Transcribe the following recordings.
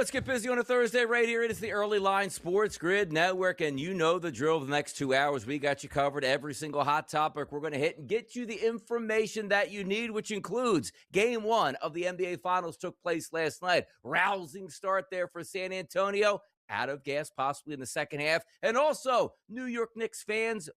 Let's get busy on a Thursday right here. It is the Early Line Sports Grid Network, and you know the drill. For the next 2 hours, we got you covered. Every single hot topic we're going to hit and get you the information that you need, which includes Game 1 of the NBA Finals took place last night. Rousing start there for San Antonio. Out of gas possibly in the second half. And also, New York Knicks fans,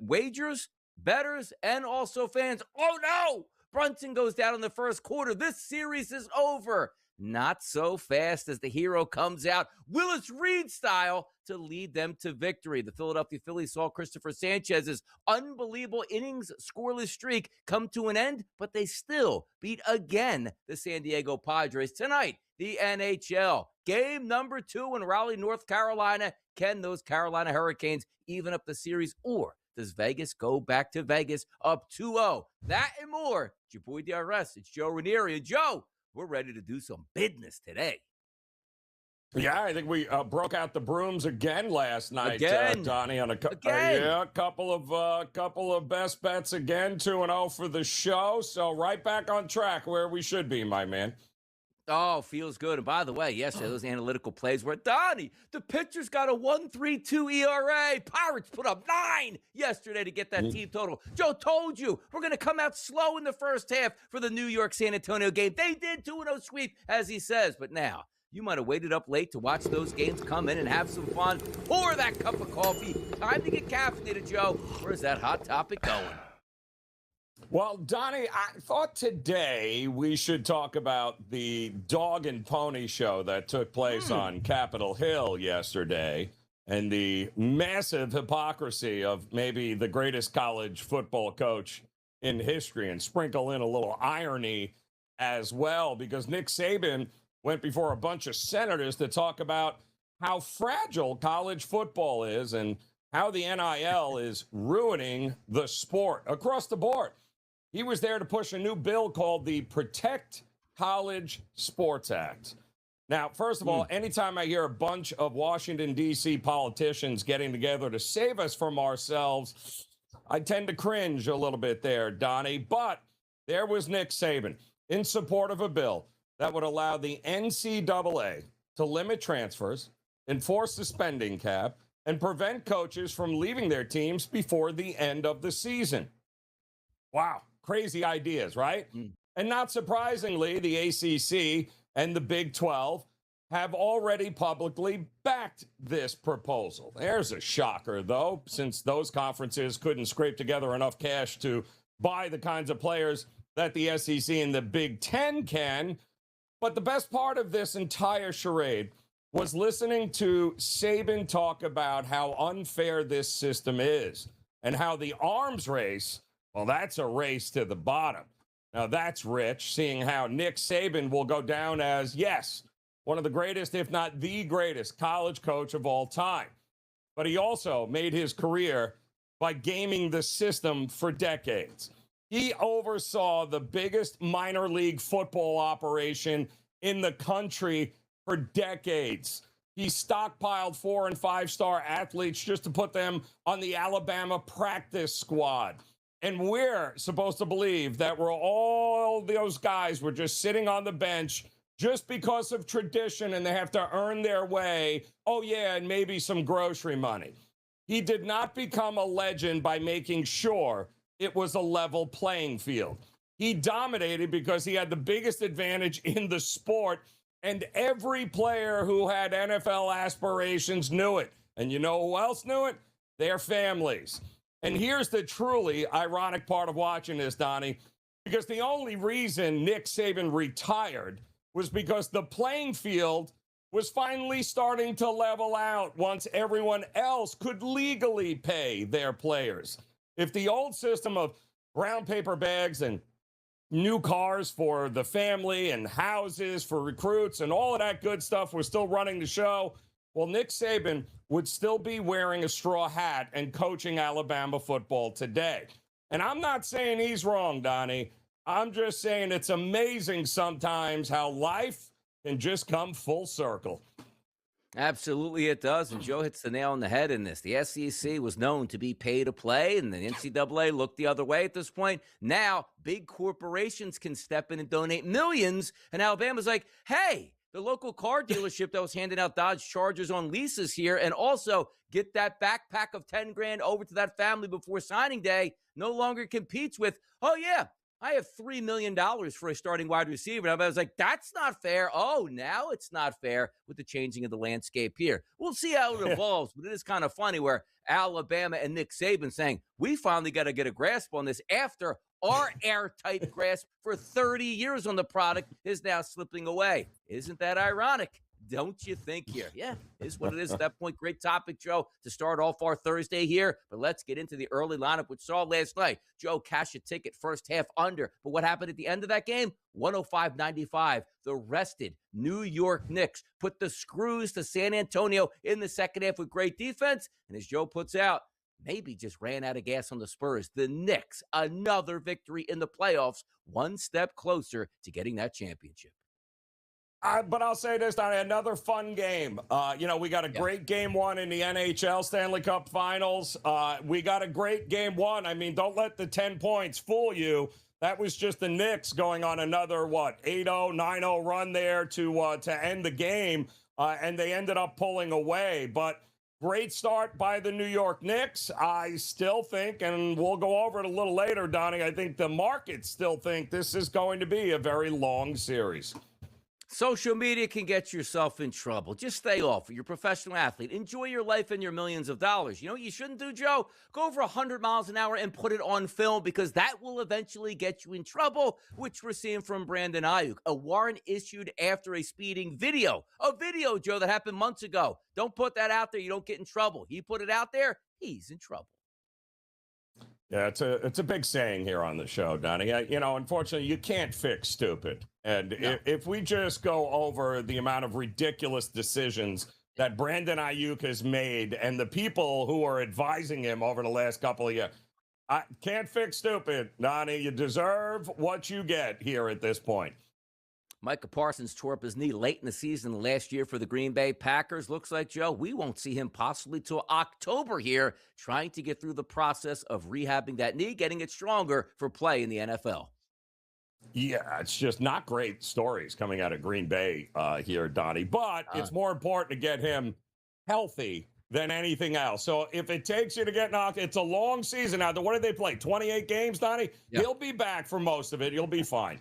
wagers, bettors, and also fans. Oh, no! Brunson goes down in the first quarter. This series is over. Not so fast as the hero comes out, Willis Reed style, to lead them to victory. The Philadelphia Phillies saw Christopher Sanchez's unbelievable innings scoreless streak come to an end, but they still beat again the San Diego Padres. Tonight, the NHL. Game number 2 in Raleigh, North Carolina. Can those Carolina Hurricanes even up the series, or does Vegas go back to Vegas up 2-0? That and more. It's your boy DRS. It's Joe Ranieri. And Joe, we're ready to do some business today. Yeah, I think we broke out the brooms again last night, Donnie, on a couple of best bets again, 2-0 for the show. So right back on track where we should be, my man. Oh, feels good. And by the way, yesterday, those analytical plays were, Donnie, the pitcher's got a 1.32 ERA. Pirates put up 9 yesterday to get that team total. Joe told you we're going to come out slow in the first half for the New York San Antonio game. They did 2-0 sweep, as he says. But now, you might have waited up late to watch those games come in and have some fun. Pour that cup of coffee. Time to get caffeinated, Joe. Where's that hot topic going? Well, Donnie, I thought today we should talk about the dog and pony show that took place on Capitol Hill yesterday and the massive hypocrisy of maybe the greatest college football coach in history, and sprinkle in a little irony as well, because Nick Saban went before a bunch of senators to talk about how fragile college football is and how the NIL is ruining the sport across the board. He was there to push a new bill called the Protect College Sports Act. Now, first of all, anytime I hear a bunch of Washington, D.C. politicians getting together to save us from ourselves, I tend to cringe a little bit there, Donnie. But there was Nick Saban in support of a bill that would allow the NCAA to limit transfers, enforce the spending cap, and prevent coaches from leaving their teams before the end of the season. Wow. Crazy ideas, right? And not surprisingly, the ACC and the Big 12 have already publicly backed this proposal. There's a shocker, though, since those conferences couldn't scrape together enough cash to buy the kinds of players that the SEC and the Big 10 can. But the best part of this entire charade was listening to Saban talk about how unfair this system is and how the arms race, well, that's a race to the bottom. Now, that's rich, seeing how Nick Saban will go down as, yes, one of the greatest, if not the greatest, college coach of all time. But he also made his career by gaming the system for decades. He oversaw the biggest minor league football operation in the country for decades. He stockpiled 4- and 5-star athletes just to put them on the Alabama practice squad. And we're supposed to believe that all those guys were just sitting on the bench just because of tradition and they have to earn their way. Oh, yeah, and maybe some grocery money. He did not become a legend by making sure it was a level playing field. He dominated because he had the biggest advantage in the sport, and every player who had NFL aspirations knew it. And you know who else knew it? Their families. And here's the truly ironic part of watching this, Donnie, because the only reason Nick Saban retired was because the playing field was finally starting to level out once everyone else could legally pay their players. If the old system of brown paper bags and new cars for the family and houses for recruits and all of that good stuff was still running the show, well, Nick Saban would still be wearing a straw hat and coaching Alabama football today. And I'm not saying he's wrong, Donnie. I'm just saying it's amazing sometimes how life can just come full circle. Absolutely it does, and Joe hits the nail on the head in this. The SEC was known to be pay to play, and the NCAA looked the other way at this point. Now, big corporations can step in and donate millions, and Alabama's like, hey, the local car dealership that was handing out Dodge Chargers on leases here, and also get that backpack of 10 grand over to that family before signing day, no longer competes with, oh yeah, I have $3 million for a starting wide receiver. And I was like, that's not fair. Oh, now it's not fair with the changing of the landscape here. We'll see how it evolves, but it is kind of funny where Alabama and Nick Saban saying, we finally got to get a grasp on this after our airtight grasp for 30 years on the product is now slipping away. Isn't that ironic? Don't you think here? Yeah, is what it is at that point. Great topic, Joe, to start off our Thursday here. But let's get into the early lineup, which saw last night. Joe cashed a ticket first half under. But what happened at the end of that game? 105-95. The rested New York Knicks put the screws to San Antonio in the second half with great defense. And as Joe puts out, maybe just ran out of gas on the Spurs. The Knicks, another victory in the playoffs, one step closer to getting that championship. But I'll say this, Donnie, another fun game. We got a great game one in the NHL Stanley Cup Finals. We got a great game one. I mean, don't let the 10 points fool you. That was just the Knicks going on another, 8-0, 9-0 run there to end the game, and they ended up pulling away. But great start by the New York Knicks. I still think, and we'll go over it a little later, Donnie, I think the markets still think this is going to be a very long series. Social media can get yourself in trouble. Just stay off it. You're a professional athlete. Enjoy your life and your millions of dollars. You know what you shouldn't do, Joe? Go over 100 miles an hour and put it on film, because that will eventually get you in trouble, which we're seeing from Brandon Ayuk. A warrant issued after a speeding video. A video, Joe, that happened months ago. Don't put that out there. You don't get in trouble. He put it out there. He's in trouble. Yeah, it's a big saying here on the show, Donnie. Unfortunately, you can't fix stupid. And if we just go over the amount of ridiculous decisions that Brandon Ayuk has made and the people who are advising him over the last couple of years, I can't fix stupid, Donnie. You deserve what you get here at this point. Micah Parsons tore up his knee late in the season last year for the Green Bay Packers. Looks like, Joe, we won't see him possibly till October here, trying to get through the process of rehabbing that knee, getting it stronger for play in the NFL. Yeah, it's just not great stories coming out of Green Bay here, Donnie. But it's more important to get him healthy than anything else. So if it takes you to get knocked, it's a long season. Now, what did they play? 28 games, Donnie? Yeah. He'll be back for most of it. You'll be fine.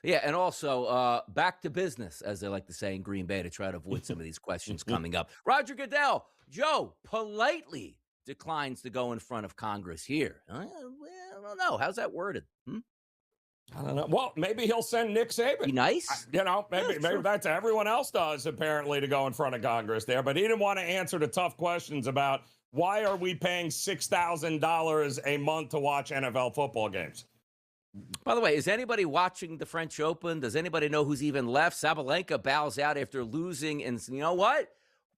Yeah, and also back to business, as they like to say in Green Bay, to try to avoid some of these questions coming up. Roger Goodell, Joe, politely declines to go in front of Congress here. I don't know. How's that worded? I don't know. Well, maybe he'll send Nick Saban. Be nice. Maybe that's everyone else does, apparently, to go in front of Congress there. But he didn't want to answer the tough questions about why are we paying $6,000 a month to watch NFL football games. By the way, is anybody watching the French Open? Does anybody know who's even left? Sabalenka bows out after losing. And you know what?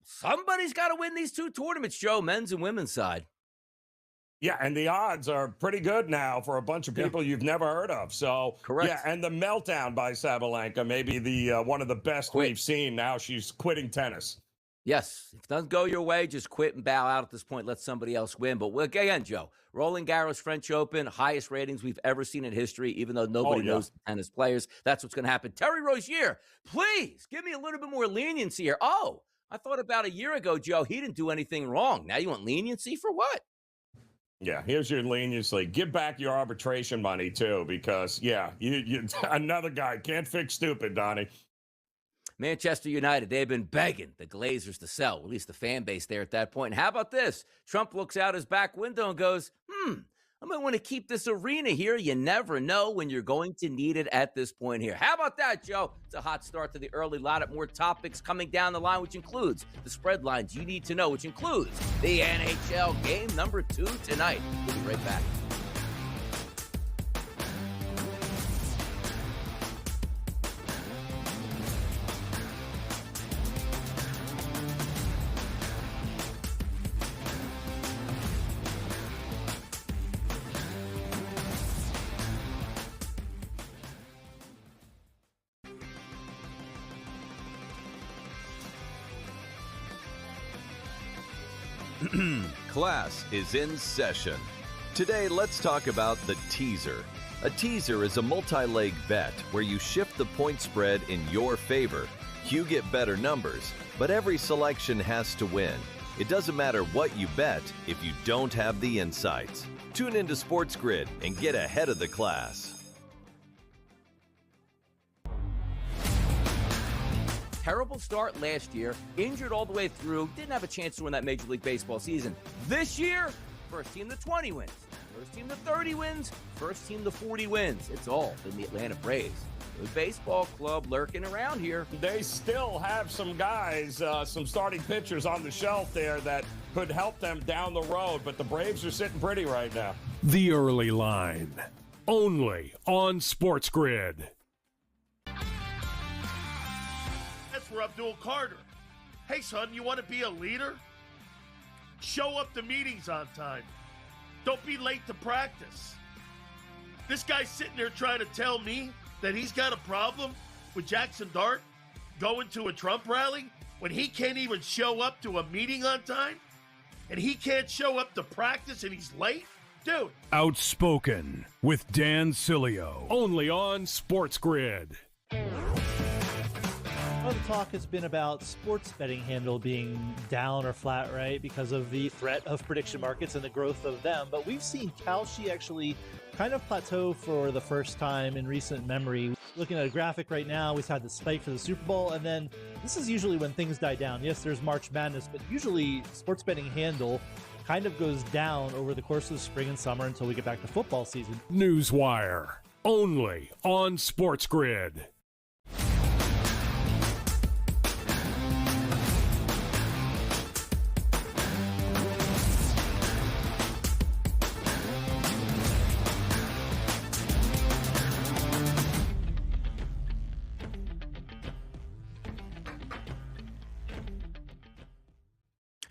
Somebody's got to win these two tournaments, Joe, men's and women's side. Yeah, and the odds are pretty good now for a bunch of people you've never heard of. So, correct. Yeah, and the meltdown by Sabalenka, maybe the one of the best we've seen. Now she's quitting tennis. Yes, if it doesn't go your way, just quit and bow out at this point. Let somebody else win. But again, Joe, Roland Garros French Open, highest ratings we've ever seen in history, even though nobody knows the tennis players. That's what's going to happen. Terry Rozier, please give me a little bit more leniency here. Oh, I thought about a year ago, Joe, he didn't do anything wrong. Now you want leniency for what? Yeah, here's your leniency. Give back your arbitration money, too, because, you another guy can't fix stupid, Donnie. Manchester United, they've been begging the Glazers to sell, at least the fan base there at that point. And how about this? Trump looks out his back window and goes, I might want to keep this arena here. You never know when you're going to need it at this point here. How about that, Joe? It's a hot start to the early lineup. More topics coming down the line, which includes the spread lines you need to know, which includes the NHL game number 2 tonight. We'll be right back. Class is in session. Today, let's talk about the teaser. A teaser is a multi-leg bet where you shift the point spread in your favor. You get better numbers, but every selection has to win. It doesn't matter what you bet if you don't have the insights. Tune into SportsGrid and get ahead of the class. Terrible start last year, injured all the way through, didn't have a chance to win that Major League Baseball season. This year, first team to 20 wins, first team to 30 wins, first team to 40 wins. It's all in the Atlanta Braves. Good baseball club lurking around here. They still have some guys, some starting pitchers on the shelf there that could help them down the road, but the Braves are sitting pretty right now. The Early Line, only on SportsGrid. That's for Abdul Carter. Hey, son, you want to be a leader? Show up to meetings on time. Don't be late to practice. This guy's sitting there trying to tell me that he's got a problem with Jackson Dart going to a Trump rally when he can't even show up to a meeting on time? And he can't show up to practice and he's late? Dude. Outspoken with Dan Cilio, only on SportsGrid. Well, the talk has been about sports betting handle being down or flat, right, because of the threat of prediction markets and the growth of them. But we've seen Kalshi actually kind of plateau for the first time in recent memory. Looking at a graphic right now, we've had the spike for the Super Bowl, and then this is usually when things die down. Yes, there's March Madness, but usually sports betting handle kind of goes down over the course of the spring and summer until we get back to football season. Newswire, only on SportsGrid.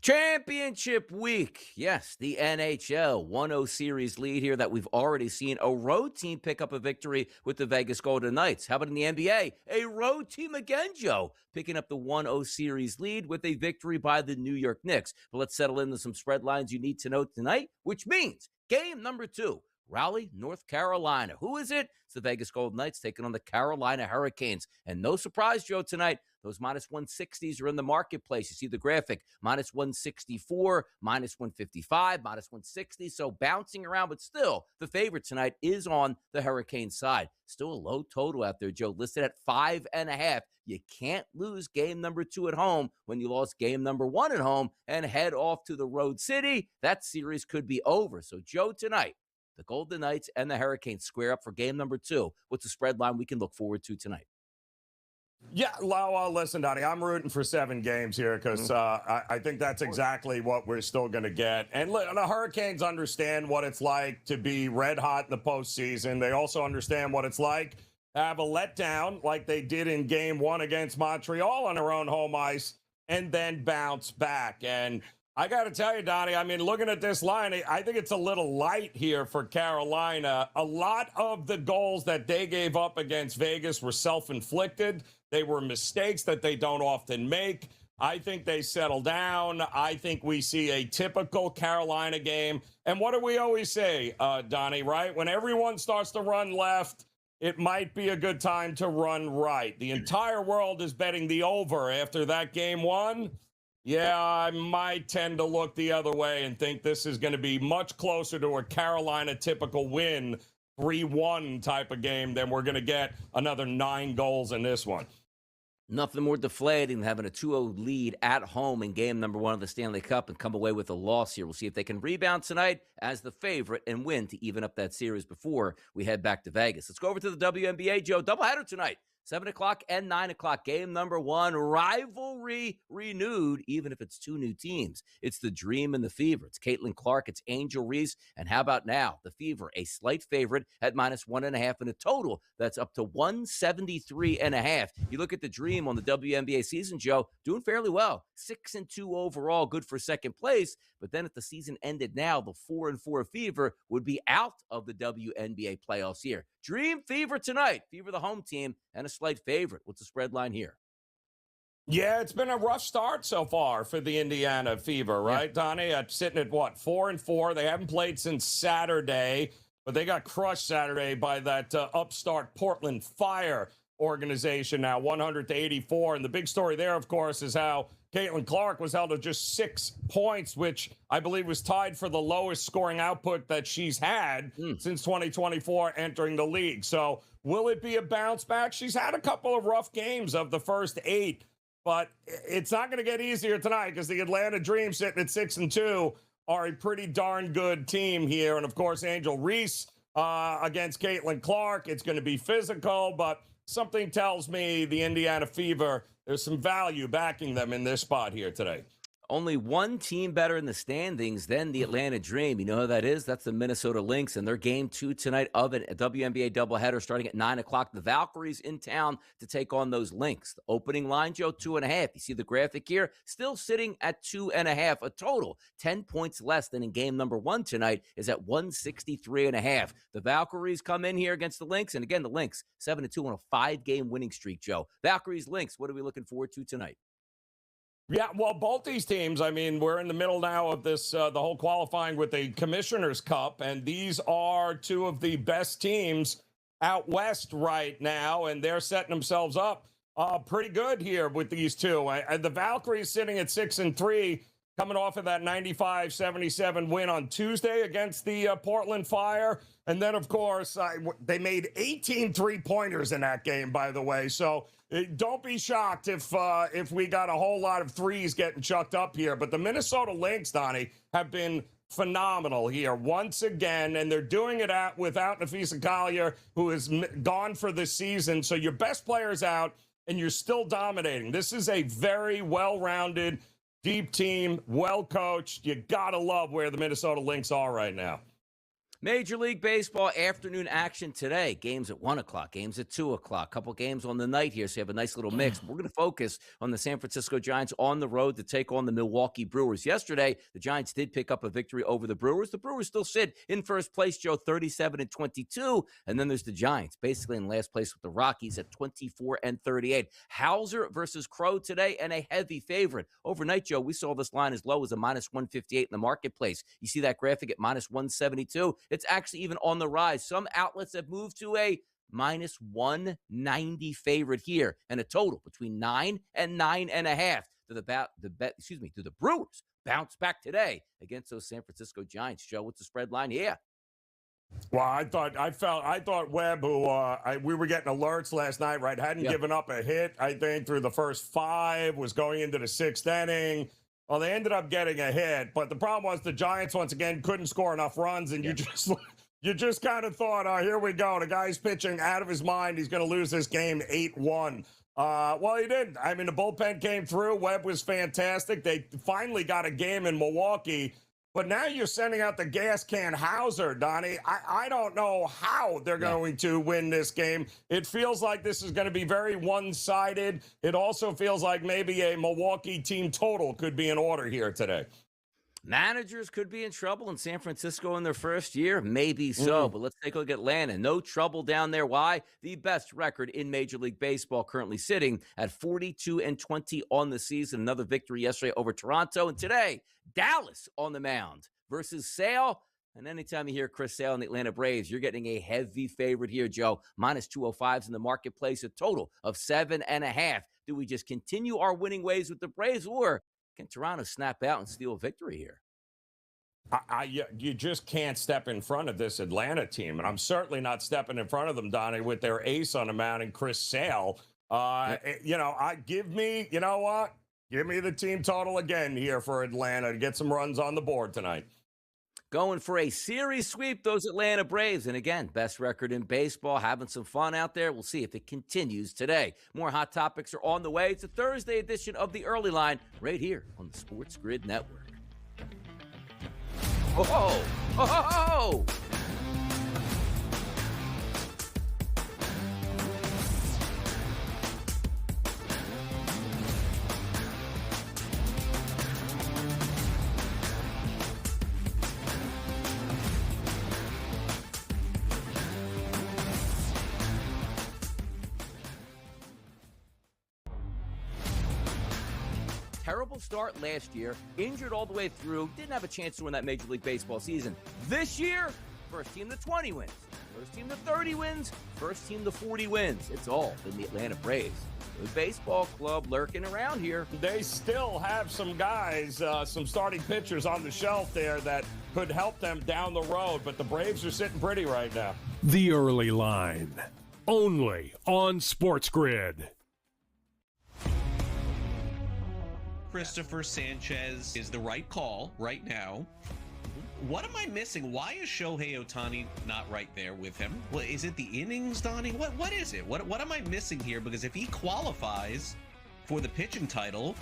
Championship week. Yes, the NHL 1-0 series lead here that we've already seen a road team pick up a victory with the Vegas Golden Knights. How about in the NBA? A road team again, Joe, picking up the 1-0 series lead with a victory by the New York Knicks. But let's settle into some spread lines you need to know tonight, which means game number 2. Raleigh, North Carolina. Who is it? It's the Vegas Golden Knights taking on the Carolina Hurricanes. And no surprise, Joe, tonight, those minus 160s are in the marketplace. You see the graphic, minus 164, minus 155, minus 160. So bouncing around, but still, the favorite tonight is on the Hurricane side. Still a low total out there, Joe, listed at 5.5. You can't lose game number 2 at home when you lost game number 1 at home and head off to the road city. That series could be over. So, Joe, tonight, the Golden Knights and the Hurricanes square up for game number 2. What's the spread line we can look forward to tonight? Yeah, well, listen, Donnie, I'm rooting for 7 games here because I think that's exactly what we're still going to get. And the Hurricanes understand what it's like to be red hot in the postseason. They also understand what it's like to have a letdown like they did in game 1 against Montreal on their own home ice and then bounce back. And I got to tell you, Donnie, I mean, looking at this line, I think it's a little light here for Carolina. A lot of the goals that they gave up against Vegas were self-inflicted. They were mistakes that they don't often make. I think they settle down. I think we see a typical Carolina game. And what do we always say, Donnie, right? When everyone starts to run left, it might be a good time to run right. The entire world is betting the over after that game 1. Yeah, I might tend to look the other way and think this is going to be much closer to a Carolina typical win, 3-1 type of game than we're going to get another 9 goals in this one. Nothing more deflating than having a 2-0 lead at home in game number 1 of the Stanley Cup and come away with a loss here. We'll see if they can rebound tonight as the favorite and win to even up that series before we head back to Vegas. Let's go over to the WNBA, Joe. Doubleheader tonight. 7 o'clock and 9 o'clock. Game number 1, rivalry renewed, even if it's 2 new teams. It's the Dream and the Fever. It's Caitlin Clark. It's Angel Reese. And how about now? The Fever, a slight favorite at minus 1.5 and a total that's up to 173.5. You look at the Dream on the WNBA season, Joe, doing fairly well. 6-2 overall, good for second place. But then if the season ended now, the 4-4 Fever would be out of the WNBA playoffs here. Dream Fever tonight. Fever the home team and a slight favorite. What's the spread line here? Yeah, it's been a rough start so far for the Indiana Fever, right, Donnie? Sitting at, 4-4. They haven't played since Saturday, but they got crushed Saturday by that upstart Portland Fire. organization now, 100-84. And the big story there, of course, is how Caitlin Clark was held to just 6 points, which I believe was tied for the lowest scoring output that she's had since 2024 entering the league. So will it be a bounce back? She's had a couple of rough games of the first 8, but it's not going to get easier tonight because the Atlanta Dream, sitting at 6-2, are a pretty darn good team here. And, of course, Angel Reese against Caitlin Clark. It's going to be physical, but something tells me the Indiana Fever, there's some value backing them in this spot here today. Only one team better in the standings than the Atlanta Dream. You know who that is? That's the Minnesota Lynx, and their game 2 tonight of a WNBA doubleheader starting at 9 o'clock. The Valkyries in town to take on those Lynx. The opening line, Joe, 2.5. You see the graphic here? Still sitting at 2.5. A total 10 points less than in game number 1 tonight is at 163.5. The Valkyries come in here against the Lynx, and again, the Lynx 7-2 on a 5-game winning streak, Joe. Valkyries, Lynx, what are we looking forward to tonight? Yeah, well, both these teams, I mean, we're in the middle now of this, the whole qualifying with the Commissioner's Cup, and these are 2 of the best teams out west right now, and they're setting themselves up pretty good here with these 2. And the Valkyries sitting at 6-3, coming off of that 95-77 win on Tuesday against the Portland Fire. And then, of course, they made 18 three-pointers in that game, by the way. So don't be shocked if we got a whole lot of threes getting chucked up here. But the Minnesota Lynx, Donnie, have been phenomenal here once again, and they're doing it without Nafisa Collier, who is gone for the season. So your best player's out, and you're still dominating. This is a very well-rounded, deep team, well-coached. You got to love where the Minnesota Lynx are right now. Major League Baseball afternoon action today. Games at 1 o'clock, games at 2 o'clock, couple games on the night here, so you have a nice little mix. We're going to focus on the San Francisco Giants on the road to take on the Milwaukee Brewers. Yesterday, the Giants did pick up a victory over the Brewers. The Brewers still sit in first place, Joe, 37-22. And then there's the Giants, basically in last place with the Rockies at 24-38. Hauser versus Crow today, and a heavy favorite. Overnight, Joe, we saw this line as low as a -158 in the marketplace. You see that graphic at -172? It's actually even on the rise. Some outlets have moved to a -190 favorite here, and a total between 9 and 9.5. Do the Brewers bounce back today against those San Francisco Giants? Joe, what's the spread line here? Well, I thought Webb, who we were getting alerts last night, right, hadn't given up a hit, I think, through the first 5, was going into the 6th inning. Well, they ended up getting a hit, but the problem was the Giants, once again, couldn't score enough runs, and you just kind of thought, oh, here we go. The guy's pitching out of his mind. He's going to lose this game 8-1. Well, he didn't. I mean, the bullpen came through. Webb was fantastic. They finally got a game in Milwaukee. But now you're sending out the gas can Hauser, Donnie. I don't know how they're going to win this game. It feels like this is going to be very one-sided. It also feels like maybe a Milwaukee team total could be in order here today. Managers could be in trouble in San Francisco in their first year. Maybe so, but let's take a look at Atlanta. No trouble down there. Why? The best record in Major League Baseball, currently sitting at 42-20 on the season. Another victory yesterday over Toronto. And today, Dallas on the mound versus Sale. And anytime you hear Chris Sale and the Atlanta Braves, you're getting a heavy favorite here, Joe. -205s in the marketplace, a total of 7.5. Do we just continue our winning ways with the Braves, or can Toronto snap out and steal a victory here? You just can't step in front of this Atlanta team, and I'm certainly not stepping in front of them, Donnie, with their ace on the mound and Chris Sale. Give me the team total again here for Atlanta to get some runs on the board tonight. Going for a series sweep, those Atlanta Braves. And again, best record in baseball, having some fun out there. We'll see if it continues today. More hot topics are on the way. It's a Thursday edition of the Early Line right here on the SportsGrid Network. Oh, oh, oh, oh. Terrible start last year, injured all the way through, didn't have a chance to win that Major League Baseball season. This year, First team to 20 wins. First team to 30 wins. First team to 40 wins. It's all in the Atlanta Braves. The baseball club lurking around here. They still have some guys, some starting pitchers on the shelf there that could help them down the road, but the Braves are sitting pretty right now. The Early Line, only on SportsGrid. Christopher Sanchez is the right call right now. What am I missing? Why is Shohei Ohtani not right there with him? Well, is it the innings, Donnie? What is it? What am I missing here? Because if he qualifies for the pitching title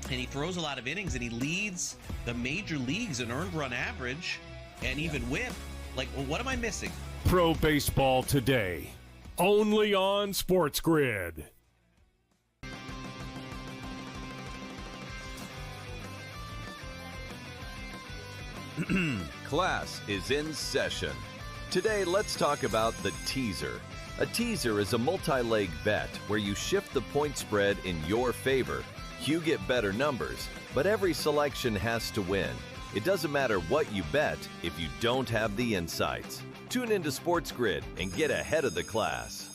and he throws a lot of innings and he leads the major leagues in earned run average and even whip, like, well, what am I missing? Pro Baseball Today, only on SportsGrid. Class is in session. Today, let's talk about the teaser. A teaser is a multi-leg bet where you shift the point spread in your favor. You get better numbers, but every selection has to win. It doesn't matter what you bet if you don't have the insights. Tune into SportsGrid and get ahead of the class.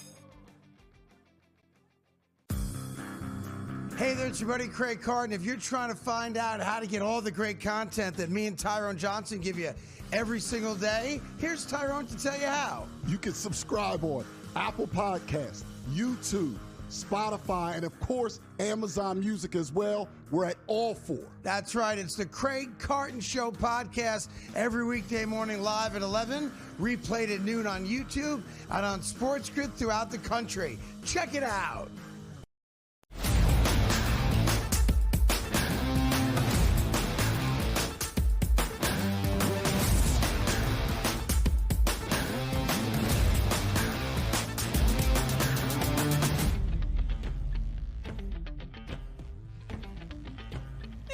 Hey there, it's your buddy Craig Carton. If you're trying to find out how to get all the great content that me and Tyrone Johnson give you every single day, here's Tyrone to tell you how. You can subscribe on Apple Podcasts, YouTube, Spotify, and of course, Amazon Music as well. We're at all four. That's right. It's the Craig Carton Show podcast every weekday morning live at 11, replayed at noon on YouTube and on SportsGrid throughout the country. Check it out.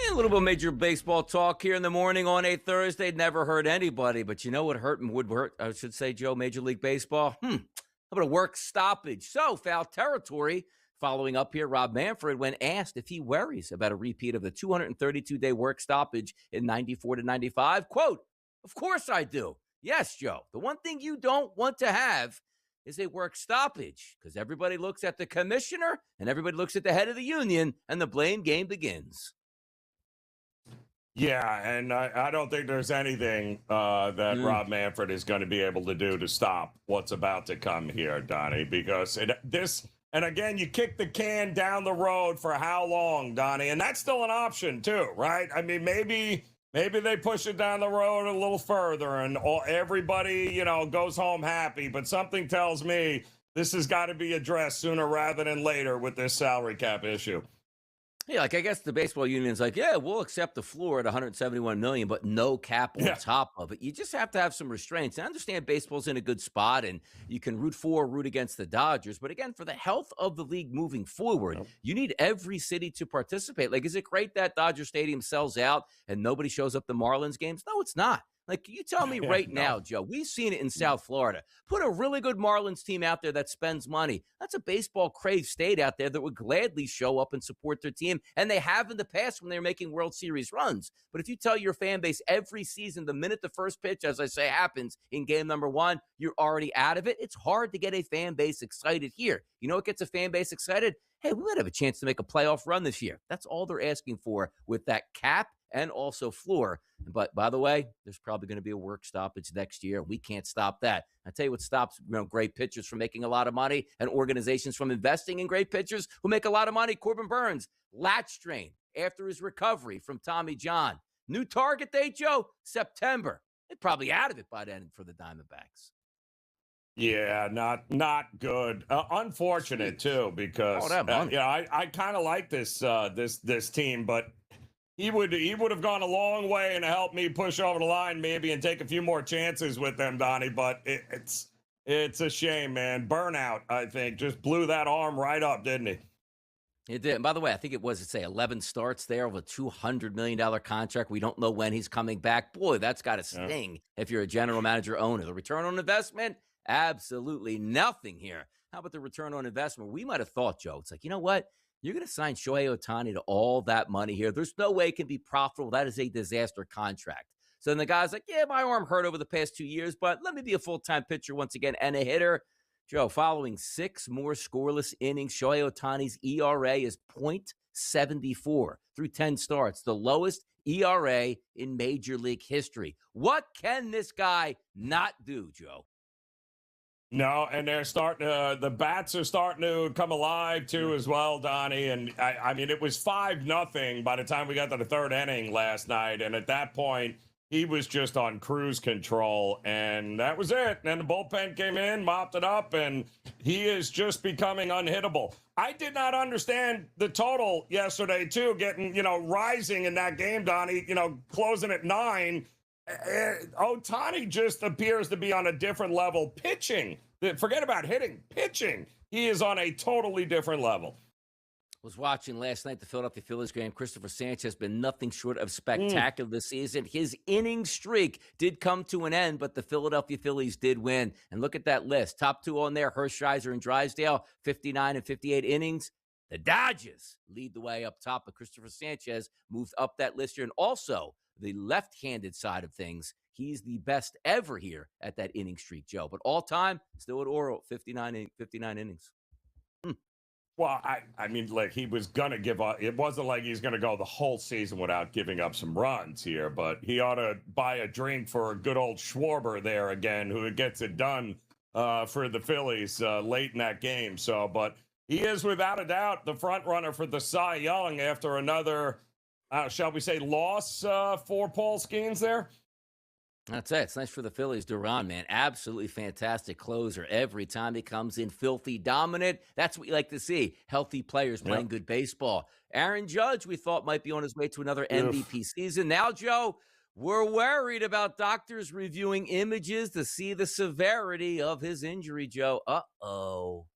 A little bit of Major Baseball talk here in the morning on a Thursday. Never hurt anybody, but you know what would hurt, I should say, Joe, Major League Baseball? How about a work stoppage? So, foul territory. Following up here, Rob Manfred, when asked if he worries about a repeat of the 232-day work stoppage in 94 to 95, quote, "Of course I do. Yes, Joe. The one thing you don't want to have is a work stoppage because everybody looks at the commissioner and everybody looks at the head of the union and the blame game begins." Yeah, and I don't think there's anything that Rob Manfred is going to be able to do to stop what's about to come here, Donnie, because and again, you kick the can down the road for how long, Donnie? And that's still an option too, right? I mean, maybe they push it down the road a little further and everybody, goes home happy, but something tells me this has got to be addressed sooner rather than later with this salary cap issue. Yeah, I guess the baseball union's like, yeah, we'll accept the floor at $171 million, but no cap on top of it. You just have to have some restraints. I understand baseball's in a good spot, and you can root against the Dodgers. But again, for the health of the league moving forward, you need every city to participate. Is it great that Dodger Stadium sells out and nobody shows up to Marlins games? No, it's not. You tell me now, Joe, we've seen it in South Florida. Put a really good Marlins team out there that spends money. That's a baseball-crazed state out there that would gladly show up and support their team, and they have in the past when they're making World Series runs. But if you tell your fan base every season, the minute the first pitch, as I say, happens in game number one, you're already out of it, it's hard to get a fan base excited here. You know what gets a fan base excited? Hey, we might have a chance to make a playoff run this year. That's all they're asking for with that cap and also floor. But by the way, there's probably going to be a work stoppage next year. We can't stop that. I tell you what stops great pitchers from making a lot of money and organizations from investing in great pitchers who make a lot of money. Corbin Burns, lat strain after his recovery from Tommy John. New target date, Joe, September. They're probably out of it by then for the Diamondbacks. Yeah, not good. Unfortunate too, because I kind of like this team, but he would have gone a long way and helped me push over the line maybe and take a few more chances with them, Donnie. But it's a shame, man. Burnout, I think, just blew that arm right up, didn't he? It did. And by the way, I think it was, 11 starts there of a $200 million contract. We don't know when he's coming back. Boy, that's got to sting if you're a general manager owner. The return on investment, absolutely nothing here. How about the return on investment? We might have thought, Joe, it's you know what? You're going to sign Shohei Ohtani to all that money here. There's no way it can be profitable. That is a disaster contract. So then the guy's like, yeah, my arm hurt over the past 2 years, but let me be a full-time pitcher once again and a hitter. Joe, following 6 more scoreless innings, Shohei Ohtani's ERA is .74 through 10 starts, the lowest ERA in Major League history. What can this guy not do, Joe? No, and they're starting to, the bats are starting to come alive too as well, Donnie. And I mean, it was 5-0 by the time we got to the 3rd inning last night. And at that point, he was just on cruise control, and that was it. And then the bullpen came in, mopped it up, and he is just becoming unhittable. I did not understand the total yesterday, too, getting, rising in that game, Donnie, closing at 9. Ohtani just appears to be on a different level. Pitching, forget about hitting, pitching. He is on a totally different level. Was watching last night the Philadelphia Phillies game. Christopher Sanchez has been nothing short of spectacular this season. His inning streak did come to an end, but the Philadelphia Phillies did win. And look at that list. Top 2 on there, Hershiser and Drysdale, 59 and 58 innings. The Dodgers lead the way up top, but Christopher Sanchez moved up that list here. And also, the left-handed side of things, he's the best ever here at that inning streak, Joe. But all-time, still at Oral, 59 innings. Well, I mean, like, he was going to give up. It wasn't like he's going to go the whole season without giving up some runs here, but he ought to buy a drink for a good old Schwarber there again, who gets it done for the Phillies late in that game. So, but he is without a doubt the front runner for the Cy Young after another, shall we say, loss for Paul Skeens there. That's it. It's nice for the Phillies. Duran, man, absolutely fantastic closer. Every time he comes in, filthy dominant. That's what you like to see. Healthy players playing good baseball. Aaron Judge, we thought might be on his way to another MVP season. Now, Joe, we're worried about doctors reviewing images to see the severity of his injury, Joe. Uh-oh.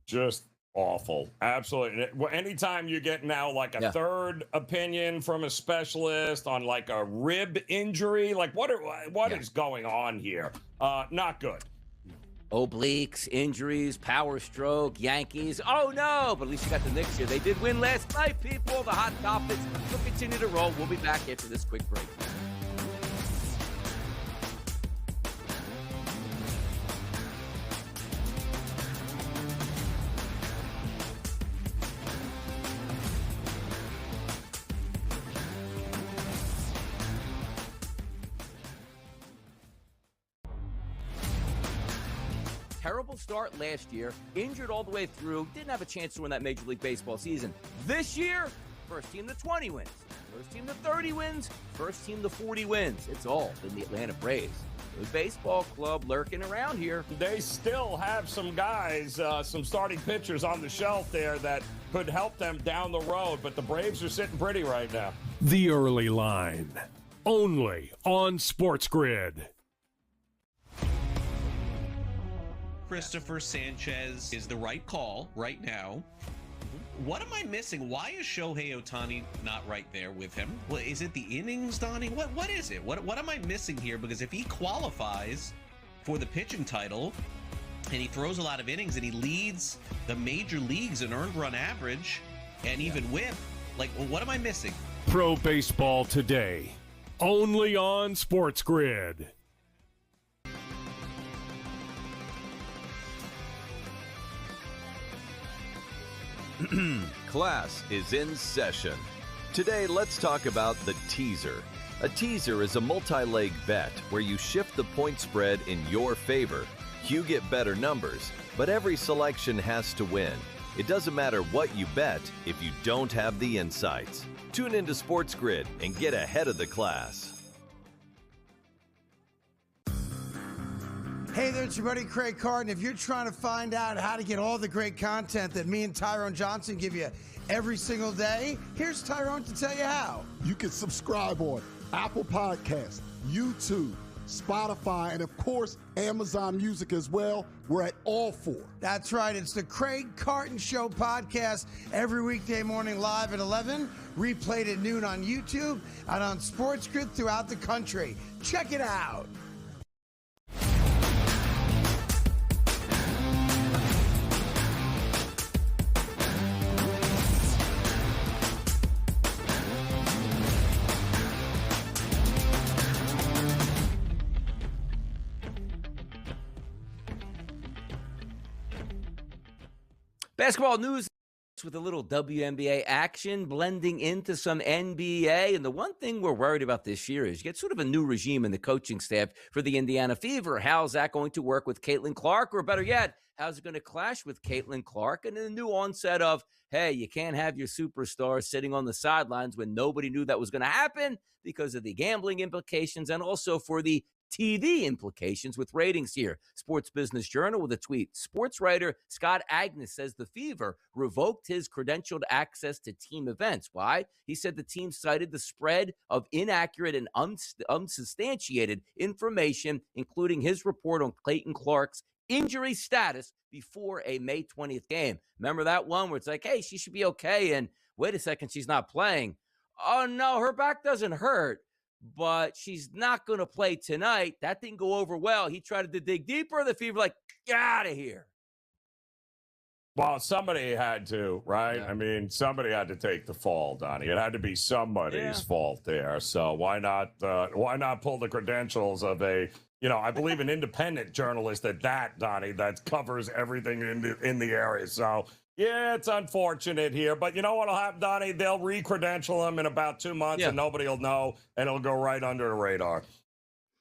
Just awful. Absolutely. Anytime you get now like a third opinion from a specialist on like a rib injury, like what is going on here? Not good. Obliques, injuries, power stroke, Yankees. Oh no, but at least you got the Knicks here. They did win last night, people. The hot topics will continue to roll. We'll be back after this quick break. Terrible start last year, injured all the way through, didn't have a chance to win that Major League Baseball season. This year, first team to 20 wins, first team to 30 wins, first team to 40 wins. It's all in the Atlanta Braves. Good baseball club lurking around here. They still have some guys, some starting pitchers on the shelf there that could help them down the road, but the Braves are sitting pretty right now. The Early Line, only on SportsGrid. Christopher Sanchez is the right call right now. What am I missing? Why is Shohei Ohtani not right there with him? Well, is it the innings, Donnie? What is it? What am I missing here? Because if he qualifies for the pitching title and he throws a lot of innings and he leads the major leagues in earned run average and even whip, like, well, what am I missing? Pro Baseball Today, only on SportsGrid. Class is in session. Today, let's talk about the teaser. A teaser is a multi-leg bet where you shift the point spread in your favor. You get better numbers, but every selection has to win. It doesn't matter what you bet if you don't have the insights. Tune into SportsGrid and get ahead of the class. Hey there, it's your buddy Craig Carton. If you're trying to find out how to get all the great content that me and Tyrone Johnson give you every single day, here's Tyrone to tell you how. You can subscribe on Apple Podcasts, YouTube, Spotify, and of course, Amazon Music as well. We're at all 4. That's right. It's the Craig Carton Show podcast every weekday morning live at 11, replayed at noon on YouTube and on SportsGrid throughout the country. Check it out. Basketball news with a little WNBA action blending into some NBA. And the one thing we're worried about this year is you get sort of a new regime in the coaching staff for the Indiana Fever. How's that going to work with Caitlin Clark? Or better yet, how's it going to clash with Caitlin Clark? And the new onset of, hey, you can't have your superstar sitting on the sidelines when nobody knew that was going to happen because of the gambling implications and also for the TV implications with ratings here. Sports Business Journal with a tweet. Sports writer Scott Agnes says the Fever revoked his credentialed access to team events. Why? He said the team cited the spread of inaccurate and unsubstantiated information, including his report on Clayton Clark's injury status before a May 20th game. Remember that one where it's like, hey, she should be okay, and wait a second, she's not playing. Oh, no, her back doesn't hurt, but she's not going to play tonight. That didn't go over well. He tried to dig deeper. The Fever like, get out of here. Well, somebody had to, right? Yeah. I mean, somebody had to take the fall, Donnie. It had to be somebody's fault there. So why not pull the credentials of I believe an independent journalist at that, Donnie, that covers everything in the area. So yeah, it's unfortunate here, but you know what'll happen, Donnie? They'll re-credential him in about 2 months, and nobody will know, and it'll go right under the radar.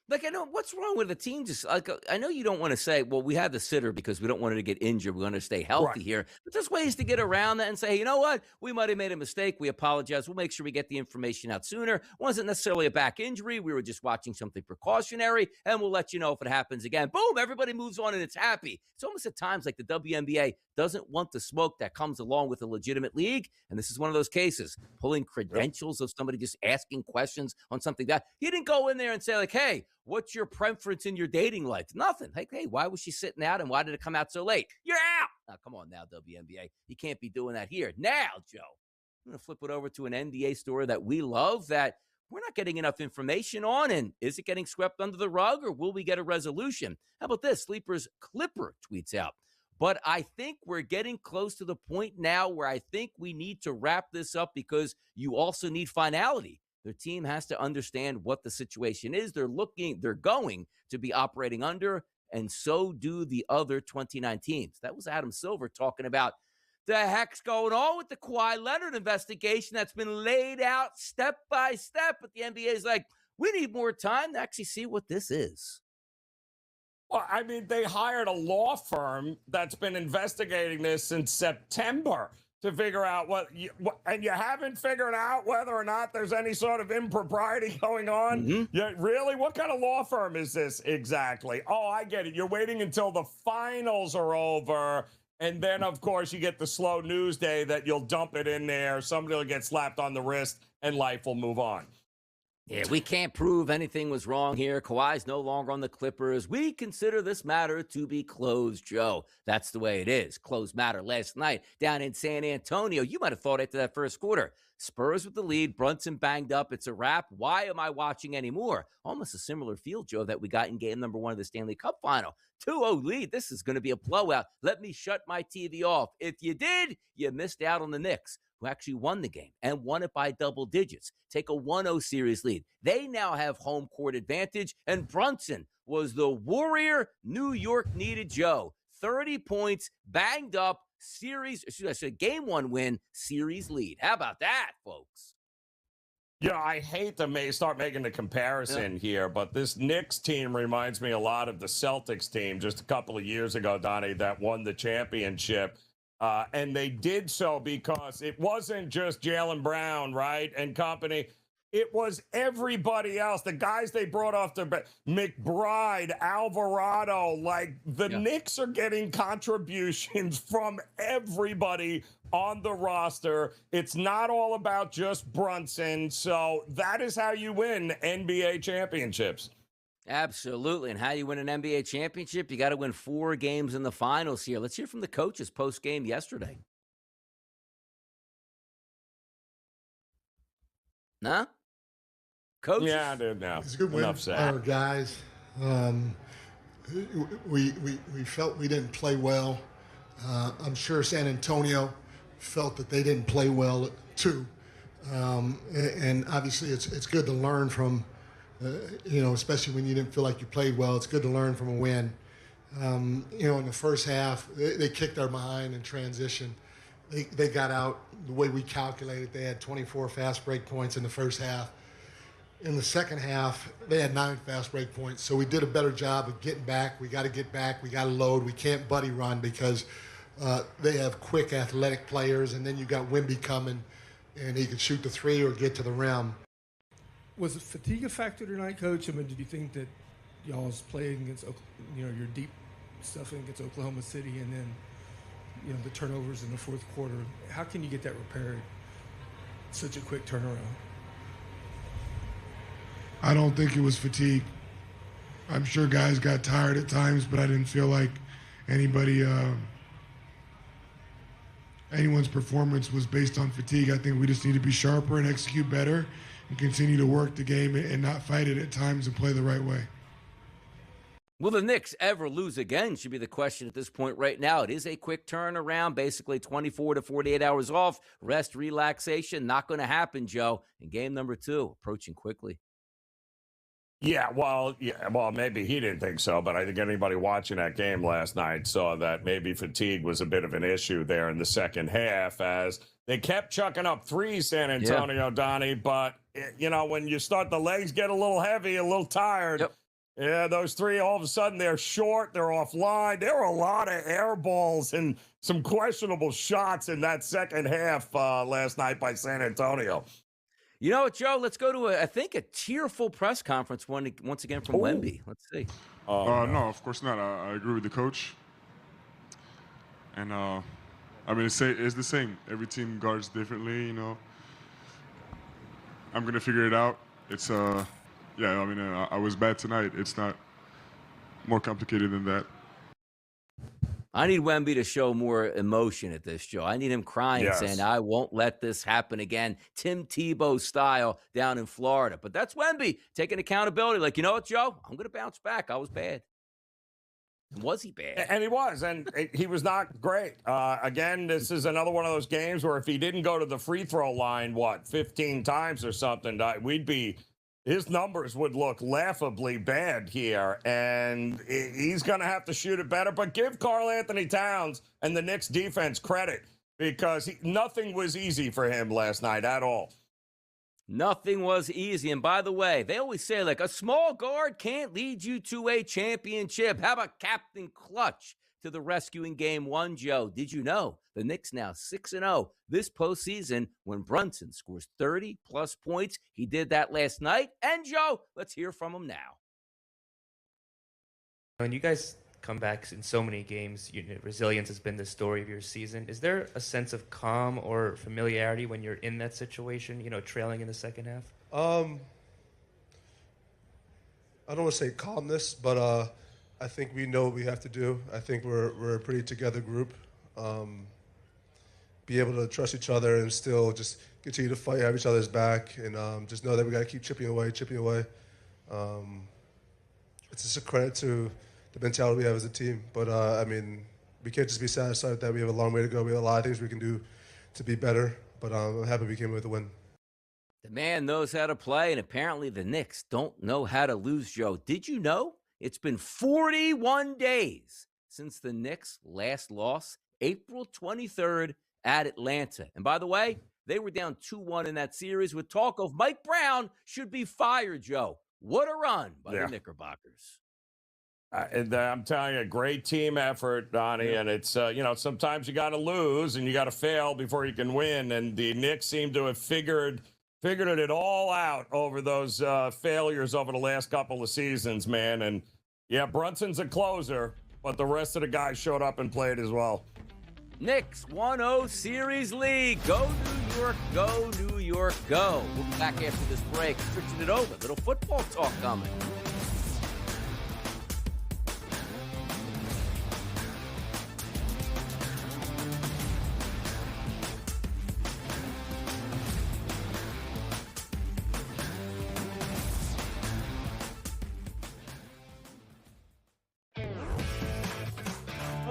Like, I know what's wrong with the team. Just like, I know you don't want to say, well, we had the sitter because we don't want her to get injured. We want her to stay healthy here. But there's ways to get around that and say, hey, you know what? We might have made a mistake. We apologize. We'll make sure we get the information out sooner. It wasn't necessarily a back injury. We were just watching something precautionary, and we'll let you know if it happens again. Boom, everybody moves on, and it's happy. It's almost at times like the WNBA doesn't want the smoke that comes along with a legitimate league, and this is one of those cases. Pulling credentials of somebody just asking questions on something that he didn't go in there and say, like, hey, what's your preference in your dating life? Nothing. Like, hey, why was she sitting out and why did it come out so late? You're out. Now, come on now, WNBA. You can't be doing that here. Now, Joe, I'm going to flip it over to an NBA story that we love that we're not getting enough information on. And is it getting swept under the rug or will we get a resolution? How about this? Sleeper's Clipper tweets out. But I think we're getting close to the point now where I think we need to wrap this up because you also need finality. Their team has to understand what the situation is. They're going to be operating under, and so do the other 29 teams. That was Adam Silver talking about the heck's going on with the Kawhi Leonard investigation that's been laid out step by step. But the NBA is like, we need more time to actually see what this is. Well, I mean, they hired a law firm that's been investigating this since September to figure out and you haven't figured out whether or not there's any sort of impropriety going on? Mm-hmm. Yeah, really? What kind of law firm is this exactly? Oh, I get it. You're waiting until the finals are over, and then, of course, you get the slow news day that you'll dump it in there, somebody will get slapped on the wrist, and life will move on. Yeah, we can't prove anything was wrong here. Kawhi's no longer on the Clippers. We consider this matter to be closed, Joe. That's the way it is. Closed matter last night down in San Antonio. You might have thought after that first quarter. Spurs with the lead. Brunson banged up. It's a wrap. Why am I watching anymore? Almost a similar feel, Joe, that we got in game number 1 of the Stanley Cup final. 2-0 lead. This is going to be a blowout. Let me shut my TV off. If you did, you missed out on the Knicks, who actually won the game and won it by double digits. Take a 1-0 series lead. They now have home court advantage, and Brunson was the warrior New York needed, Joe. 30 points, banged up, game 1 win, series lead. How about that, folks? Yeah, I hate to start making the comparison here, but this Knicks team reminds me a lot of the Celtics team just a couple of years ago, Donnie, that won the championship. And they did so because it wasn't just Jaylen Brown, right, and company. It was everybody else. The guys they brought off the McBride, Alvarado, like the Knicks are getting contributions from everybody on the roster. It's not all about just Brunson. So that is how you win NBA championships. Absolutely. And how you win an NBA championship, you got to win 4 games in the finals here. Let's hear from the coaches post-game yesterday. Nah? Coach? Yeah, dude, no. It's a good win Enough for said. our guys. We felt we didn't play well. I'm sure San Antonio felt that they didn't play well too. And obviously it's good to learn from, especially when you didn't feel like you played well. It's good to learn from a win. In the first half, they kicked our behind in transition. They got out the way we calculated. They had 24 fast break points in the first half. In the second half, they had 9 fast break points. So we did a better job of getting back. We got to get back. We got to load. We can't buddy run because they have quick athletic players. And then you got Wemby coming, and he could shoot the 3 or get to the rim. Was fatigue a factor tonight, Coach? I mean, did you think that y'all's playing against, your deep stuff against Oklahoma City and then, the turnovers in the fourth quarter, how can you get that repaired? Such a quick turnaround. I don't think it was fatigue. I'm sure guys got tired at times, but I didn't feel like anyone's performance was based on fatigue. I think we just need to be sharper and execute better and continue to work the game and not fight it at times and play the right way. Will the Knicks ever lose again should be the question at this point right now. It is a quick turnaround, basically 24 to 48 hours off. Rest, relaxation, not going to happen, Joe. And game number 2 approaching quickly. Yeah, well, maybe he didn't think so, but I think anybody watching that game last night saw that maybe fatigue was a bit of an issue there in the second half as they kept chucking up threes, San Antonio, Donnie, but, when you start, the legs get a little heavy, a little tired. Yep. Yeah, those 3, all of a sudden, they're short, they're offline. There were a lot of air balls and some questionable shots in that second half last night by San Antonio. You know what, Joe? Let's go to, a tearful press conference once again from Wemby. Let's see. No, of course not. I agree with the coach. And, it's the same. Every team guards differently, I'm going to figure it out. It's, I was bad tonight. It's not more complicated than that. I need Wemby to show more emotion at this, Joe. I need him crying, saying, I won't let this happen again. Tim Tebow style down in Florida. But that's Wemby taking accountability. Like, you know what, Joe? I'm going to bounce back. I was bad. Was he bad? And he was, and he was not great. Again, this is another one of those games where if he didn't go to the free throw line, 15 times or something, his numbers would look laughably bad here, and he's going to have to shoot it better. But give Karl Anthony Towns and the Knicks defense credit because nothing was easy for him last night at all. Nothing was easy. And by the way, they always say, a small guard can't lead you to a championship. How about Captain Clutch to the rescue in Game 1, Joe? Did you know the Knicks now 6-0 this postseason when Brunson scores 30-plus points? He did that last night. And, Joe, let's hear from him now. When you guys come back in so many games, resilience has been the story of your season. Is there a sense of calm or familiarity when you're in that situation, trailing in the second half? I don't want to say calmness, but I think we know what we have to do. I think we're a pretty together group. Be able to trust each other and still just continue to fight, have each other's back, and just know that we got to keep chipping away. It's just a credit to the mentality we have as a team. But, we can't just be satisfied with that. We have a long way to go. We have a lot of things we can do to be better, but I'm happy we came with a win. The man knows how to play, and apparently the Knicks don't know how to lose, Joe. Did you know it's been 41 days since the Knicks last lost, April 23rd at Atlanta? And by the way, they were down 2-1 in that series with talk of Mike Brown should be fired, Joe. What a run by the Knickerbockers. I'm telling you, great team effort, Donnie. And it's, sometimes you got to lose and you got to fail before you can win. And the Knicks seem to have figured it all out over those failures over the last couple of seasons, man. And, Brunson's a closer, but the rest of the guys showed up and played as well. Knicks 1-0 series lead. Go New York, go New York, go. We'll be back after this break. Switching it over. Little football talk coming.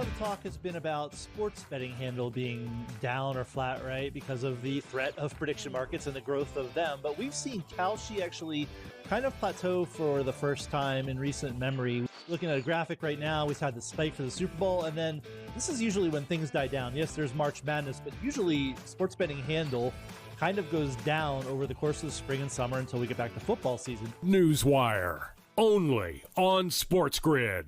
lot of the talk has been about sports betting handle being down or flat, right, because of the threat of prediction markets and the growth of them. But we've seen Kalshi actually kind of plateau for the first time in recent memory. Looking at a graphic right now, we've had the spike for the Super Bowl, and then this is usually when things die down. Yes, there's March Madness, but usually sports betting handle kind of goes down over the course of the spring and summer until we get back to football season. Newswire, only on SportsGrid.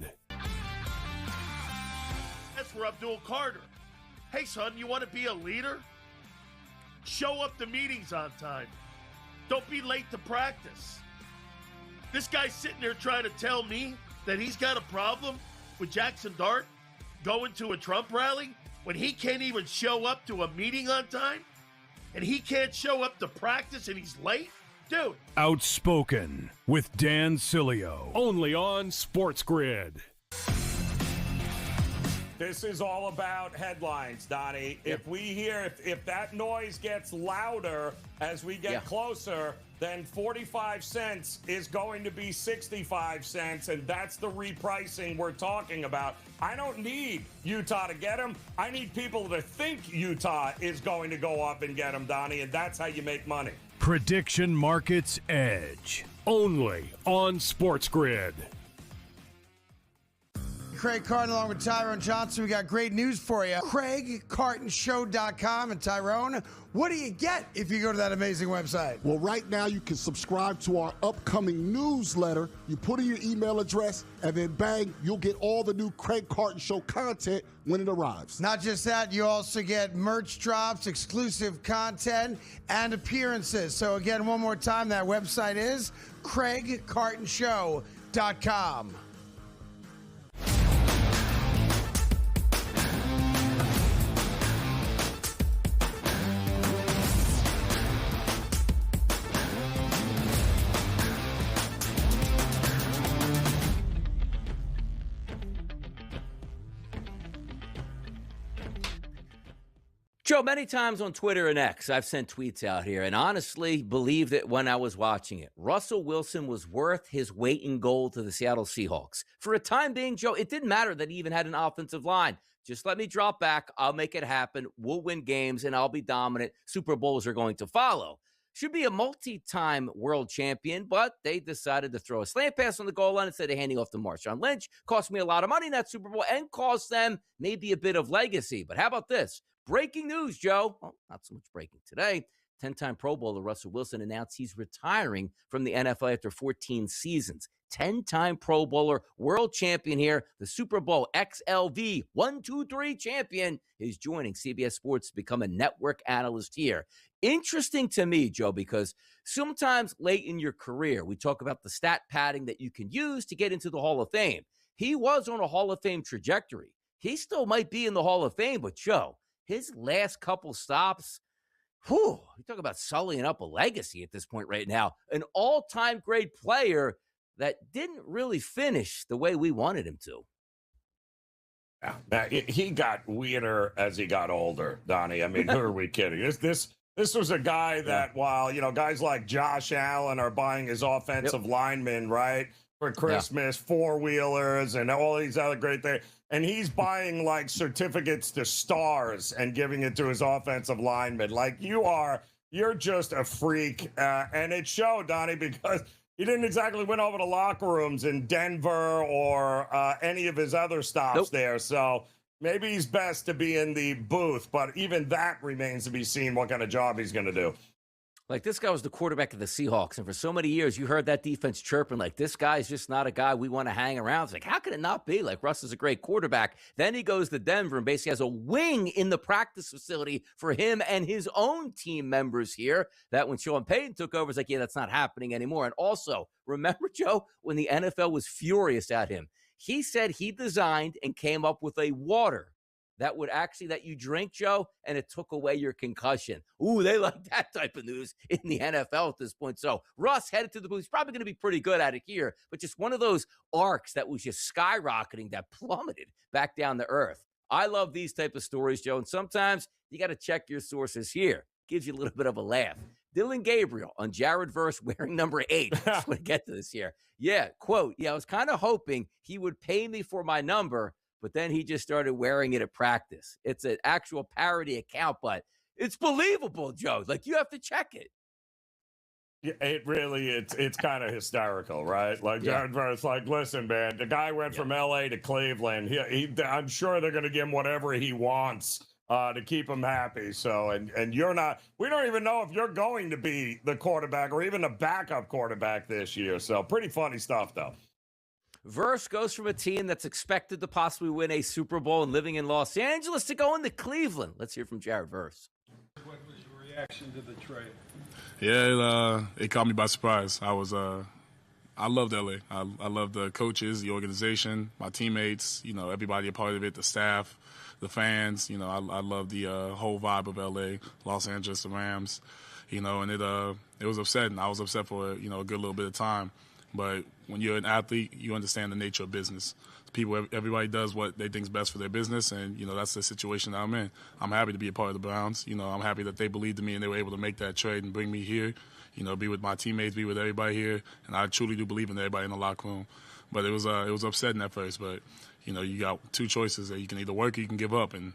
That's for Abdul Carter. Hey, son, you want to be a leader? Show up to meetings on time. Don't be late to practice. This guy's sitting there trying to tell me that he's got a problem with Jackson Dart going to a Trump rally when he can't even show up to a meeting on time? And he can't show up to practice and he's late? Dude. Outspoken with Dan Cilio, only on SportsGrid. This is all about headlines, Donnie. If we hear, if that noise gets louder as we get closer, then 45 cents is going to be 65 cents, and that's the repricing we're talking about. I don't need Utah to get them. I need people to think Utah is going to go up and get them, Donnie, and that's how you make money. Prediction Markets Edge, only on SportsGrid. Craig Carton along with Tyrone Johnson. We got great news for you. CraigCartonShow.com. And Tyrone, what do you get if you go to that amazing website? Well, right now you can subscribe to our upcoming newsletter. You put in your email address, and then bang, you'll get all the new Craig Carton Show content when it arrives. Not just that, you also get merch drops, exclusive content, and appearances. So again, one more time, that website is CraigCartonShow.com. Joe, many times on Twitter and X, I've sent tweets out here and honestly believed it when I was watching it. Russell Wilson was worth his weight in gold to the Seattle Seahawks. For a time being, Joe, it didn't matter that he even had an offensive line. Just let me drop back. I'll make it happen. We'll win games, and I'll be dominant. Super Bowls are going to follow. Should be a multi-time world champion, but they decided to throw a slant pass on the goal line instead of handing off to Marshawn Lynch. Cost me a lot of money in that Super Bowl and cost them maybe a bit of legacy. But how about this? Breaking news, Joe. Well, not so much breaking today. 10-time Pro Bowler Russell Wilson announced he's retiring from the NFL after 14 seasons. 10-time Pro Bowler, world champion here, the Super Bowl XLV 1-2-3 champion is joining CBS Sports to become a network analyst here. Interesting to me, Joe, because sometimes late in your career, we talk about the stat padding that you can use to get into the Hall of Fame. He was on a Hall of Fame trajectory. He still might be in the Hall of Fame, but Joe, his last couple stops, you talk about sullying up a legacy at this point right now. An all-time great player that didn't really finish the way we wanted him to. Yeah, he got weirder as he got older, Donnie. I mean, who are we kidding? This was a guy that, while, guys like Josh Allen are buying his offensive linemen, right, for Christmas, four-wheelers and all these other great things. And he's buying like certificates to stars and giving it to his offensive linemen. Like you're just a freak. And it showed, Donnie, because he didn't exactly win over the locker rooms in Denver or any of his other stops there. So maybe he's best to be in the booth, but even that remains to be seen what kind of job he's going to do. Like, this guy was the quarterback of the Seahawks, and for so many years, you heard that defense chirping, like, this guy's just not a guy we want to hang around. It's like, how can it not be? Like, Russ is a great quarterback. Then he goes to Denver and basically has a wing in the practice facility for him and his own team members here. That when Sean Payton took over, it's like, yeah, that's not happening anymore. And also, remember, Joe, when the NFL was furious at him, he said he designed and came up with a water that you drink, Joe, and it took away your concussion. Ooh, they like that type of news in the NFL at this point. So Russ headed to the booth. He's probably going to be pretty good at it here, but just one of those arcs that was just skyrocketing that plummeted back down to earth. I love these type of stories, Joe, and sometimes you got to check your sources here. Gives you a little bit of a laugh. Dylan Gabriel on Jared Verse wearing number 8. Just want to get to this here. Yeah, quote, I was kind of hoping he would pay me for my number, but then he just started wearing it at practice. It's an actual parody account, but it's believable, Joe. Like, you have to check it. Yeah, it really, it's kind of hysterical, right? Like, Jared Verse, like, listen, man, the guy went from L.A. to Cleveland. I'm sure they're going to give him whatever he wants to keep him happy. So, and you're not, we don't even know if you're going to be the quarterback or even the backup quarterback this year. So, pretty funny stuff, though. Verse goes from a team that's expected to possibly win a Super Bowl and living in Los Angeles to going to Cleveland. Let's hear from Jared Verse. What was your reaction to the trade? Yeah, it caught me by surprise. I loved LA. I loved the coaches, the organization, my teammates, everybody a part of it, the staff, the fans. I love the whole vibe of LA, Los Angeles, the Rams, and it was upsetting. I was upset for a good little bit of time. But when you're an athlete, you understand the nature of business. Everybody does what they think is best for their business, and that's the situation that I'm in. I'm happy to be a part of the Browns. I'm happy that they believed in me and they were able to make that trade and bring me here. Be with my teammates, be with everybody here, and I truly do believe in everybody in the locker room. But it was upsetting at first. But you got two choices: that you can either work or you can give up, and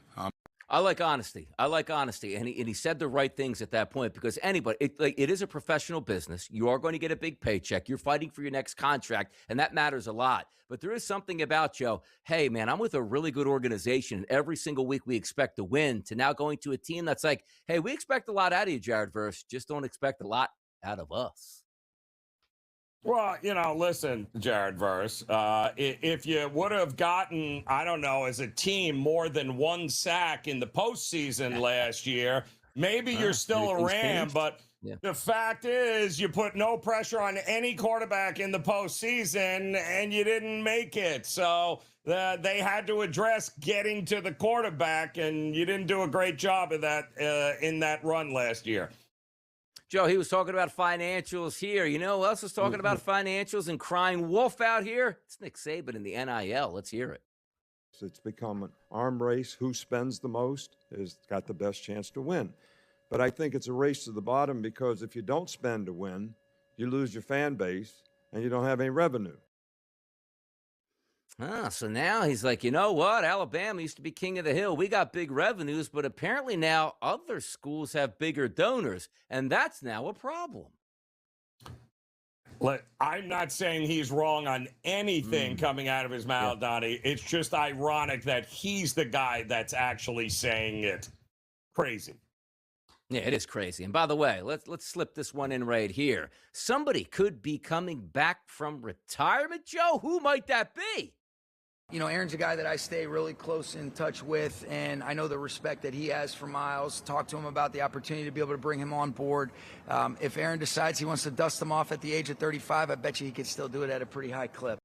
I like honesty. And he said the right things at that point, because it is a professional business. You are going to get a big paycheck. You're fighting for your next contract, and that matters a lot. But there is something about, Joe, hey, man, I'm with a really good organization, and every single week we expect to win, to now going to a team that's like, hey, we expect a lot out of you, Jared Verse. Just don't expect a lot out of us. Well, listen, Jared Verse, if you would have gotten, I don't know, as a team more than one sack in the postseason last year, maybe you're still a Ram, but the fact is you put no pressure on any quarterback in the postseason and you didn't make it. So they had to address getting to the quarterback, and you didn't do a great job of that in that run last year. Joe, he was talking about financials here. You know who else is talking about financials and crying wolf out here? It's Nick Saban in the NIL. Let's hear it. It's become an arm race. Who spends the most has got the best chance to win. But I think it's a race to the bottom, because if you don't spend to win, you lose your fan base and you don't have any revenue. So now he's like, you know what? Alabama used to be king of the hill. We got big revenues, but apparently now other schools have bigger donors, and that's now a problem. I'm not saying he's wrong on anything coming out of his mouth, Donnie. It's just ironic that he's the guy that's actually saying it. Crazy. Yeah, it is crazy. And by the way, let's slip this one in right here. Somebody could be coming back from retirement, Joe. Who might that be? Aaron's a guy that I stay really close in touch with, and I know the respect that he has for Miles. Talk to him about the opportunity to be able to bring him on board. If Aaron decides he wants to dust him off at the age of 35, I bet you he could still do it at a pretty high clip.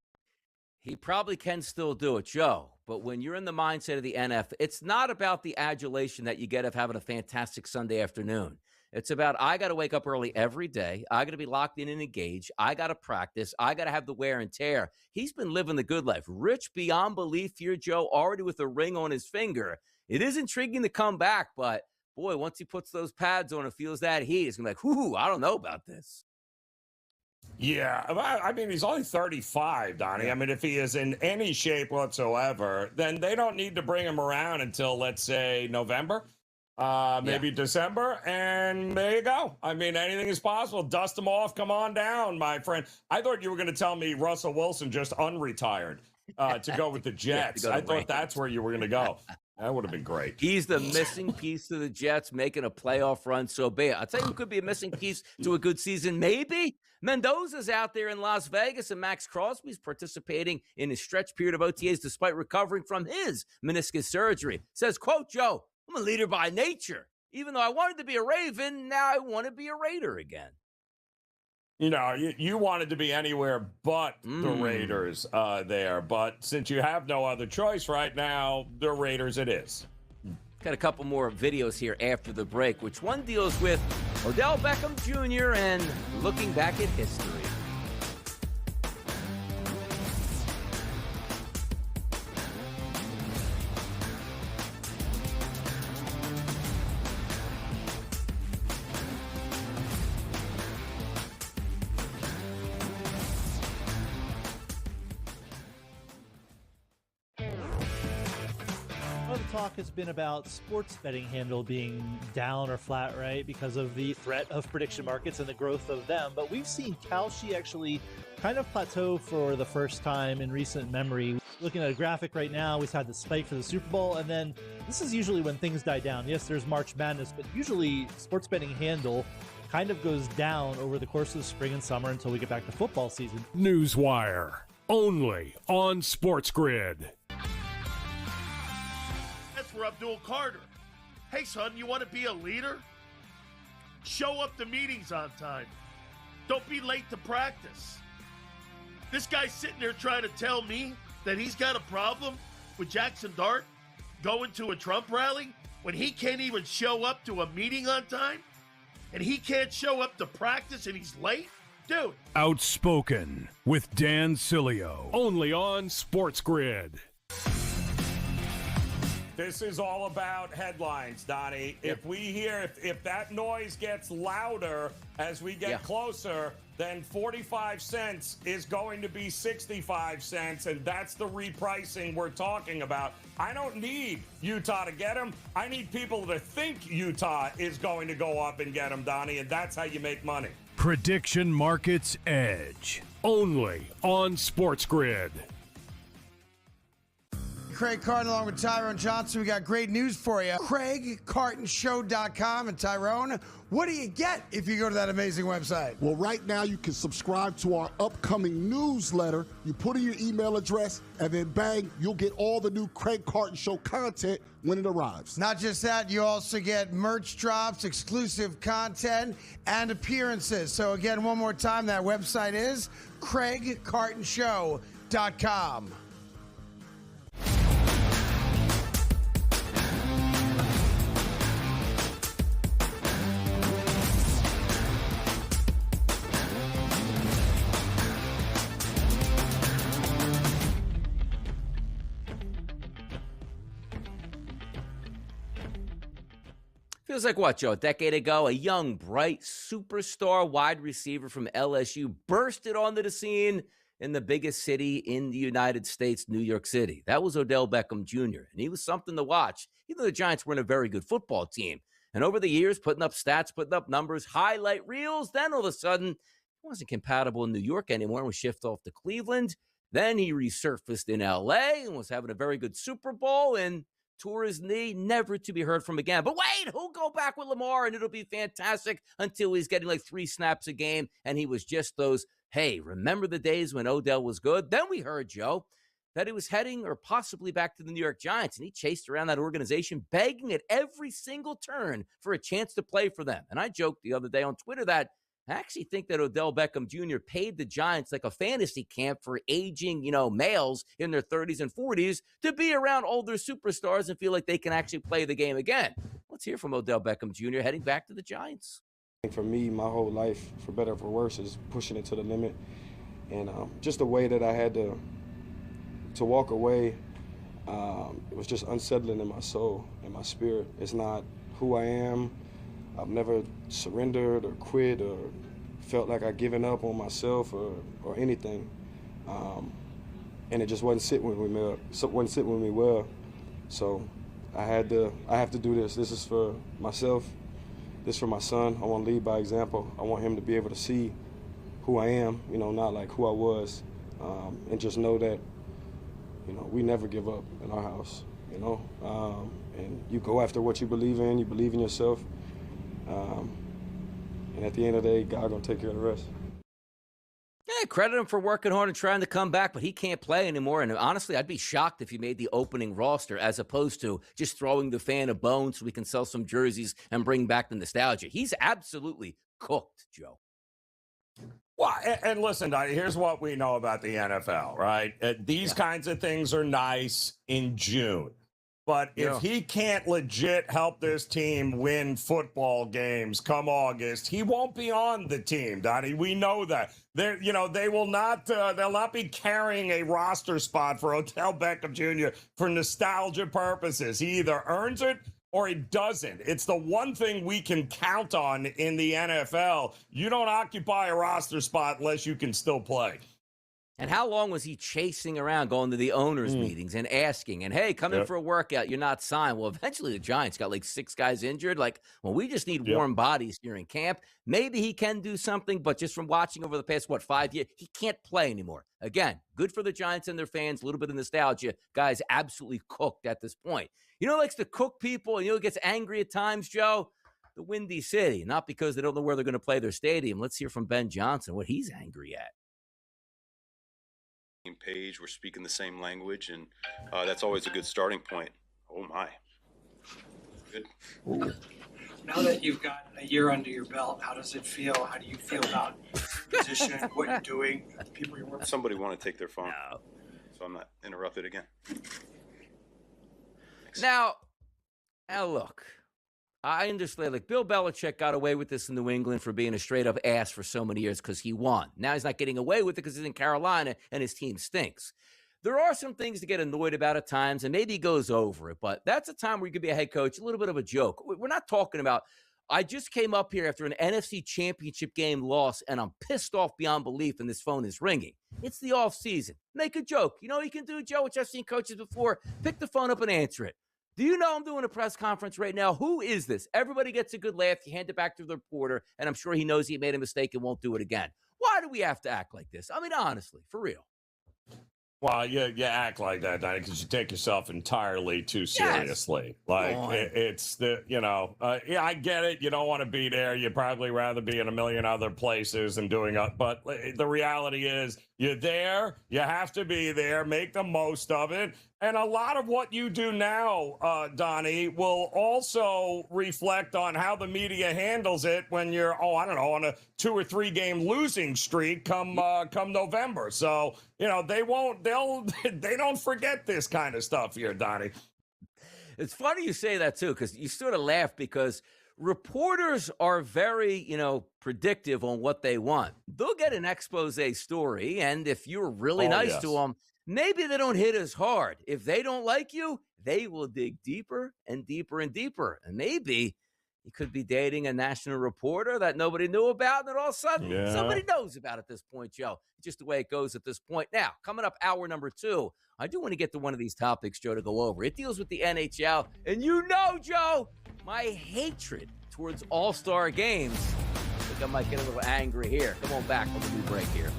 He probably can still do it, Joe. But when you're in the mindset of the NFL, it's not about the adulation that you get of having a fantastic Sunday afternoon. It's about, I got to wake up early every day. I got to be locked in and engaged. I got to practice. I got to have the wear and tear. He's been living the good life. Rich beyond belief here, Joe, already with a ring on his finger. It is intriguing to come back, but boy, once he puts those pads on and feels that heat, it's going to be like, whoo, I don't know about this. Yeah, I mean, he's only 35, Donnie. I mean, if he is in any shape whatsoever, then they don't need to bring him around until, let's say, November. Maybe December, and there you go. I mean, anything is possible. Dust them off. Come on down, my friend. I thought you were going to tell me Russell Wilson just unretired to go with the Jets. I thought that's where you were going to go. That would have been great. He's the missing piece to the Jets making a playoff run, so be it. I'll tell you who could be a missing piece to a good season, maybe. Mendoza's out there in Las Vegas, and Max Crosby's participating in his stretch period of OTAs despite recovering from his meniscus surgery. Says, quote, Joe, I'm a leader by nature. Even though I wanted to be a Raven, now I want to be a Raider again. You wanted to be anywhere but the Raiders there. But since you have no other choice right now, the Raiders it is. Got a couple more videos here after the break, which one deals with Odell Beckham Jr. and looking back at history. Well, the talk has been about sports betting handle being down or flat, right, because of the threat of prediction markets and the growth of them. But we've seen Kalshi actually kind of plateau for the first time in recent memory. Looking at a graphic right now, we've had the spike for the Super Bowl, and then this is usually when things die down. Yes, there's March Madness, but usually sports betting handle kind of goes down over the course of the spring and summer until we get back to football season. Newswire, only on SportsGrid. That's for Abdul Carter. Hey, son, you want to be a leader? Show up to meetings on time. Don't be late to practice. This guy's sitting there trying to tell me that he's got a problem with Jackson Dart going to a Trump rally when he can't even show up to a meeting on time? And he can't show up to practice and he's late? Dude. Outspoken with Dan Cilio, only on SportsGrid. This is all about headlines, Donnie. If we hear, if that noise gets louder as we get closer, then 45 cents is going to be 65 cents, and that's the repricing we're talking about. I don't need Utah to get him. I need people to think Utah is going to go up and get him, Donnie, and that's how you make money. Prediction Markets Edge, only on SportsGrid. Craig Carton along with Tyrone Johnson. We got great news for you. CraigCartonShow.com. And Tyrone, what do you get if you go to that amazing website? Well, right now you can subscribe to our upcoming newsletter. You put in your email address, and then bang, you'll get all the new Craig Carton Show content when it arrives. Not just that, you also get merch drops, exclusive content, and appearances. So again, one more time, that website is CraigCartonShow.com. Feels like what, Joe? A decade ago, a young, bright, superstar wide receiver from LSU bursted onto the scene in the biggest city in the United States, New York City. That was Odell Beckham Jr., and he was something to watch. Even though the Giants weren't a very good football team. And over the years, putting up stats, putting up numbers, highlight reels, then all of a sudden, he wasn't compatible in New York anymore and was shifted off to Cleveland. Then he resurfaced in L.A. and was having a very good Super Bowl and tore his knee, never to be heard from again. But wait, he'll go back with Lamar, and it'll be fantastic until he's getting like 3 snaps a game, and he was just those, hey, remember the days when Odell was good? Then we heard, Joe, that he was heading or possibly back to the New York Giants, and he chased around that organization, begging at every single turn for a chance to play for them. And I joked the other day on Twitter that I actually think that Odell Beckham Jr. paid the Giants like a fantasy camp for aging, males in their 30s and 40s to be around older superstars and feel like they can actually play the game again. Let's hear from Odell Beckham Jr. heading back to the Giants. For me, my whole life, for better or for worse, is pushing it to the limit. And just the way that I had to walk away, it was just unsettling in my soul and my spirit. It's not who I am. I've never surrendered or quit or felt like I'd given up on myself or anything. And it just wasn't sitting with me well. So I have to do this. This is for myself. This is for my son. I want to lead by example. I want him to be able to see who I am, not like who I was. And just know that, we never give up in our house, and you go after what you believe in yourself. And at the end of the day, God gonna take care of the rest. Yeah, credit him for working hard and trying to come back, but he can't play anymore. And honestly, I'd be shocked if he made the opening roster as opposed to just throwing the fan a bone so we can sell some jerseys and bring back the nostalgia. He's absolutely cooked, Joe. Well, and listen, here's what we know about the NFL, right? These kinds of things are nice in June. But if he can't legit help this team win football games come August, he won't be on the team, Donnie. We know that. They will not. They'll not be carrying a roster spot for Odell Beckham Jr. for nostalgia purposes. He either earns it or he doesn't. It's the one thing we can count on in the NFL. You don't occupy a roster spot unless you can still play. And how long was he chasing around, going to the owners' meetings and asking, and, hey, come in for a workout, you're not signed. Well, eventually the Giants got like 6 guys injured. Like, well, we just need warm bodies here in camp. Maybe he can do something, but just from watching over the past, 5 years, he can't play anymore. Again, good for the Giants and their fans, a little bit of nostalgia. Guys absolutely cooked at this point. You know who likes to cook people and who gets angry at times, Joe? The Windy City, not because they don't know where they're going to play their stadium. Let's hear from Ben Johnson, what he's angry at. Page, we're speaking the same language, and that's always a good starting point. Oh my. Good. Ooh. Now that you've got a year under your belt, how does it feel? How do you feel about your position, what you're doing, the people you're working with? Somebody want to take their phone, so I'm not interrupted again. Now look, I understand, like, Bill Belichick got away with this in New England for being a straight-up ass for so many years because he won. Now he's not getting away with it because he's in Carolina and his team stinks. There are some things to get annoyed about at times, and maybe he goes over it, but that's a time where you could be a head coach, a little bit of a joke. We're not talking about, I just came up here after an NFC championship game loss, and I'm pissed off beyond belief, and this phone is ringing. It's the offseason. Make a joke. You know what you can do, Joe, which I've seen coaches before? Pick the phone up and answer it. Do you know I'm doing a press conference right now? Who is this? Everybody gets a good laugh. You hand it back to the reporter, and I'm sure he knows he made a mistake and won't do it again. Why do we have to act like this? I mean, honestly, for real. Well, you act like that, Donnie, because you take yourself entirely too seriously. Like, it's the, I get it. You don't want to be there. You'd probably rather be in a million other places and doing it. But the reality is, you're there. You have to be there. Make the most of it. And a lot of what you do now, Donnie, will also reflect on how the media handles it when you're, on a 2 or 3 game losing streak come November. So, they don't forget this kind of stuff here, Donnie. It's funny you say that, too, because you sort of laugh because reporters are very, predictive on what they want. They'll get an expose story, and if you're really nice to them, maybe they don't hit as hard. If they don't like you, they will dig deeper and deeper and deeper. And maybe he could be dating a national reporter that nobody knew about, and then all of a sudden, somebody knows about at this point, Joe. Just the way it goes at this point. Now, coming up hour number 2, I do want to get to one of these topics, Joe, to go over. It deals with the NHL. And you know, Joe, my hatred towards all-star games. I think I might get a little angry here. Come on back. We'll do a break here.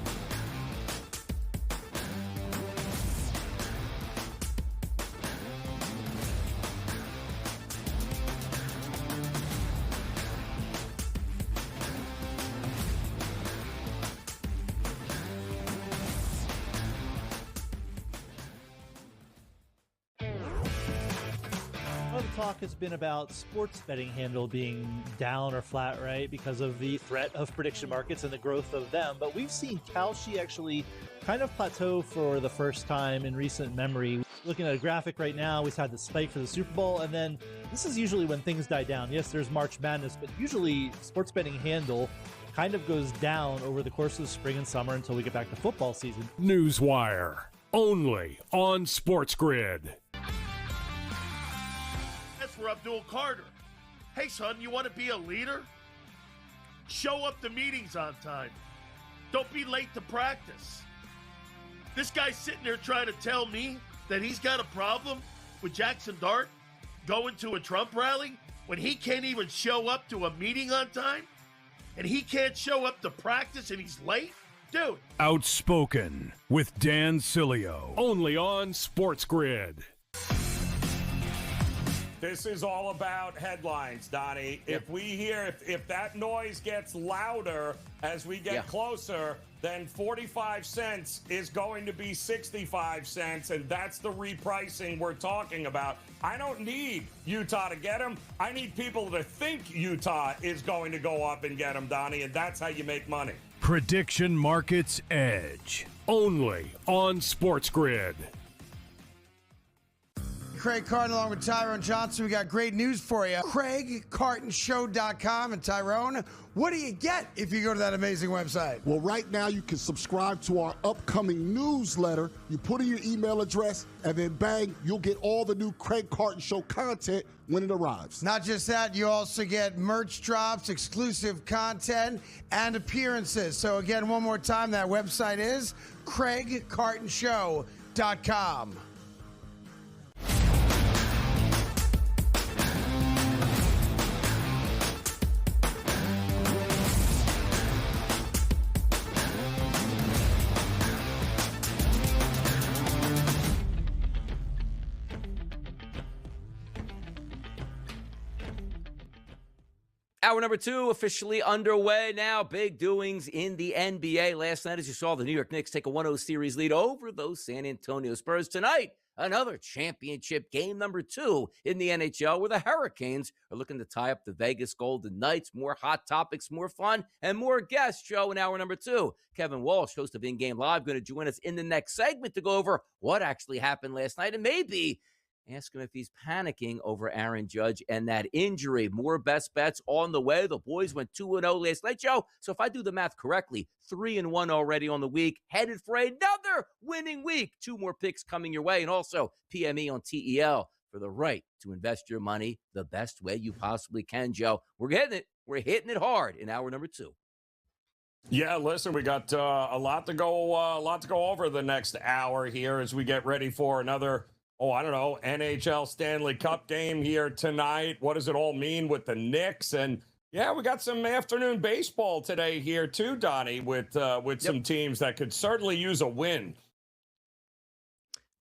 Talk has been about sports betting handle being down or flat, right, because of the threat of prediction markets and the growth of them. But we've seen Kalshi actually kind of plateau for the first time in recent memory. Looking at a graphic right now, we've had the spike for the Super Bowl, and then this is usually when things die down. Yes, there's March Madness, but usually sports betting handle kind of goes down over the course of the spring and summer until we get back to football season. Newswire, only on SportsGrid. For Abdul Carter. Hey, son, you want to be a leader? Show up to meetings on time. Don't be late to practice. This guy's sitting there trying to tell me that he's got a problem with Jackson Dart going to a Trump rally when he can't even show up to a meeting on time? And he can't show up to practice and he's late? Dude. Outspoken with Dan Cilio, only on SportsGrid. This is all about headlines, Donnie. If we hear, if that noise gets louder as we get closer, then 45 cents is going to be 65 cents, and that's the repricing we're talking about. I don't need Utah to get them. I need people to think Utah is going to go up and get them, Donnie, and that's how you make money. Prediction Markets Edge, only on SportsGrid. Craig Carton along with Tyrone Johnson. We got great news for you. CraigCartonShow.com. And Tyrone, what do you get if you go to that amazing website? Well, right now you can subscribe to our upcoming newsletter. You put in your email address, and then bang, you'll get all the new Craig Carton Show content when it arrives. Not just that, you also get merch drops, exclusive content, and appearances. So again, one more time, that website is CraigCartonShow.com. Hour number 2 officially underway now. Big doings in the NBA. Last night, as you saw, the New York Knicks take a 1-0 series lead over those San Antonio Spurs. Tonight, another championship game, number 2 in the NHL, where the Hurricanes are looking to tie up the Vegas Golden Knights. More hot topics, more fun, and more guests. Show in hour number 2. Kevin Walsh, host of In Game Live, going to join us in the next segment to go over what actually happened last night and maybe ask him if he's panicking over Aaron Judge and that injury. More best bets on the way. The boys went 2-0 last night, Joe. So if I do the math correctly, 3-1 already on the week, headed for another winning week. 2 more picks coming your way. And also PME on TEL for the right to invest your money the best way you possibly can, Joe. We're getting it. We're hitting it hard in hour number 2. Yeah, listen, we got a lot to go over the next hour here as we get ready for another NHL Stanley Cup game here tonight. What does it all mean with the Knicks? And yeah, we got some afternoon baseball today here too, Donnie, with some teams that could certainly use a win.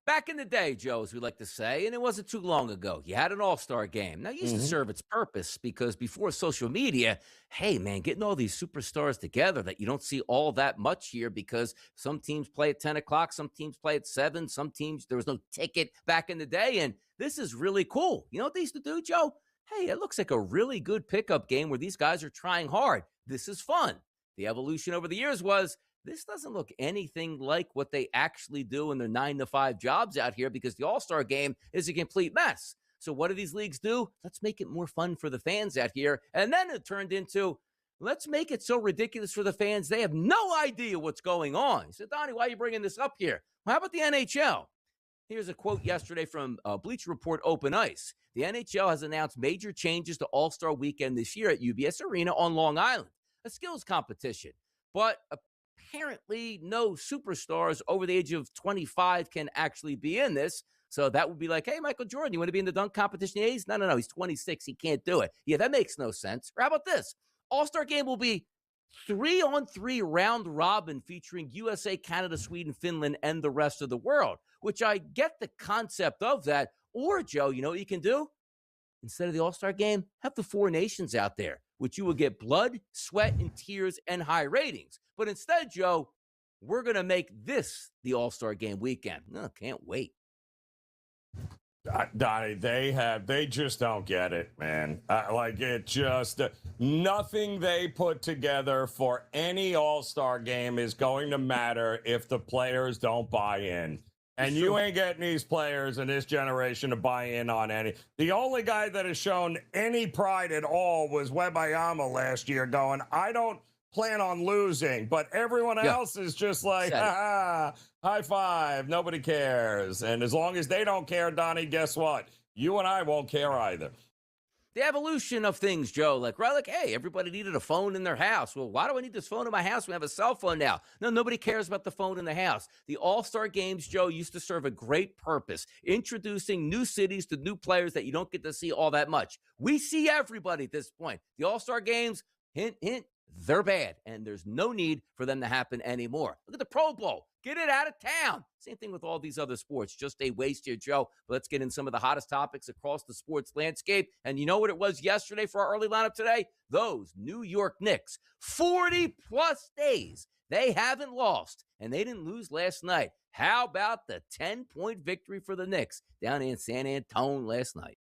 Back in the day, Joe, as we like to say, and it wasn't too long ago, you had an all-star game. Now, it used to serve its purpose because before social media, hey, man, getting all these superstars together that you don't see all that much here because some teams play at 10 o'clock, some teams play at 7, some teams, there was no ticket back in the day, and this is really cool. You know what they used to do, Joe? Hey, it looks like a really good pickup game where these guys are trying hard. This is fun. The evolution over the years was, this doesn't look anything like what they actually do in their 9-to-5 jobs out here because the All-Star game is a complete mess. So what do these leagues do? Let's make it more fun for the fans out here. And then it turned into, let's make it so ridiculous for the fans, they have no idea what's going on. He said, Donnie, why are you bringing this up here? Well, how about the NHL? Here's a quote yesterday from Bleacher Report Open Ice. The NHL has announced major changes to All-Star Weekend this year at UBS Arena on Long Island, a skills competition. But apparently no superstars over the age of 25 can actually be in this. So that would be like, hey, Michael Jordan, you want to be in the dunk competition? Yeah, no, he's 26. He can't do it. Yeah, that makes no sense. Or how about this? All-Star game will be 3-on-3 round robin featuring USA, Canada, Sweden, Finland, and the rest of the world, which I get the concept of that. Or, Joe, you know what you can do? Instead of the All-Star game, have the 4 nations out there, which you will get blood, sweat, and tears and high ratings. But instead, Joe, we're going to make this the All-Star game weekend. No, can't wait. Donnie, they just don't get it, man. Nothing they put together for any All-Star game is going to matter if the players don't buy in. And you ain't getting these players in this generation to buy in on any. The only guy that has shown any pride at all was Wembanyama last year going, I don't plan on losing, but everyone else is just like, high five, nobody cares. And as long as they don't care, Donnie, guess what? You and I won't care either. The evolution of things, Joe, like, hey, everybody needed a phone in their house. Well, why do I need this phone in my house? We have a cell phone now. No, nobody cares about the phone in the house. The All-Star games, Joe, used to serve a great purpose, introducing new cities to new players that you don't get to see all that much. We see everybody at this point. The All-Star games, hint, hint, they're bad, and there's no need for them to happen anymore. Look at the Pro Bowl. Get it out of town. Same thing with all these other sports. Just a waste here, Joe. But let's get in some of the hottest topics across the sports landscape. And you know what it was yesterday for our early lineup today? Those New York Knicks. 40-plus days. They haven't lost, and they didn't lose last night. How about the 10-point victory for the Knicks down in San Antonio last night?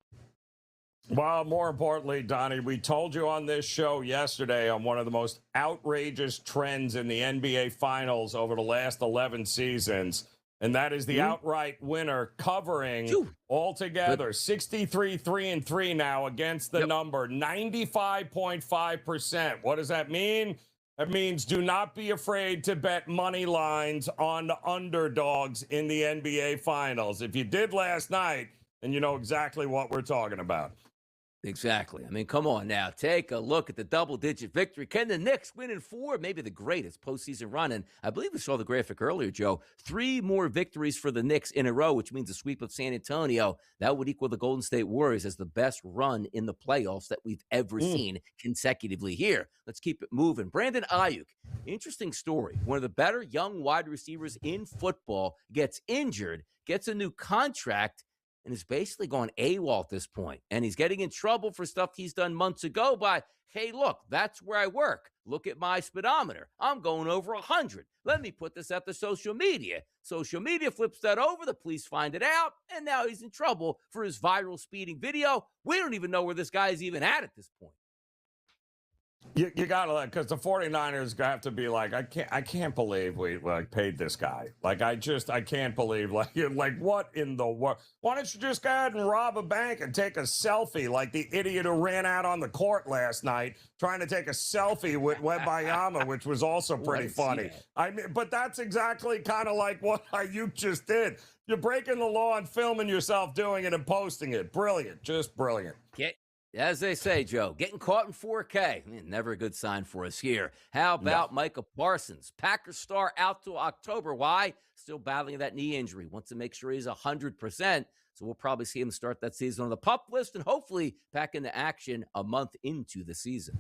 Well, more importantly, Donnie, we told you on this show yesterday on one of the most outrageous trends in the NBA Finals over the last 11 seasons. And that is the outright winner, covering altogether 63-3-3 now against the number 95.5%. What does that mean? That means do not be afraid to bet money lines on the underdogs in the NBA Finals. If you did last night, then you know exactly what we're talking about. Exactly. I mean, come on now. Take a look at the double-digit victory. Can the Knicks win in 4? Maybe the greatest postseason run. And I believe we saw the graphic earlier, Joe. 3 more victories for the Knicks in a row, which means a sweep of San Antonio. That would equal the Golden State Warriors as the best run in the playoffs that we've ever seen consecutively here. Let's keep it moving. Brandon Ayuk, interesting story. One of the better young wide receivers in football gets injured, gets a new contract, and is basically going AWOL at this point. And he's getting in trouble for stuff he's done months ago by, hey, look, that's where I work. Look at my speedometer. I'm going over 100. Let me put this at the social media. Social media flips that over. The police find it out. And now he's in trouble for his viral speeding video. We don't even know where this guy is even at this point. You gotta, because the 49ers have to be like, I can't believe we paid this guy. Like, I can't believe, like what in the world? Why don't you just go ahead and rob a bank and take a selfie like the idiot who ran out on the court last night trying to take a selfie with Wembanyama, which was also pretty funny. I mean, but that's exactly kind of like what you just did. You're breaking the law and filming yourself doing it and posting it. Brilliant, just brilliant. As they say, Joe, getting caught in 4K, never a good sign for us here. How about Micah Parsons? Packers star out till October. Why? Still battling that knee injury. Wants to make sure he's 100%. So we'll probably see him start that season on the PUP list and hopefully back into action a month into the season.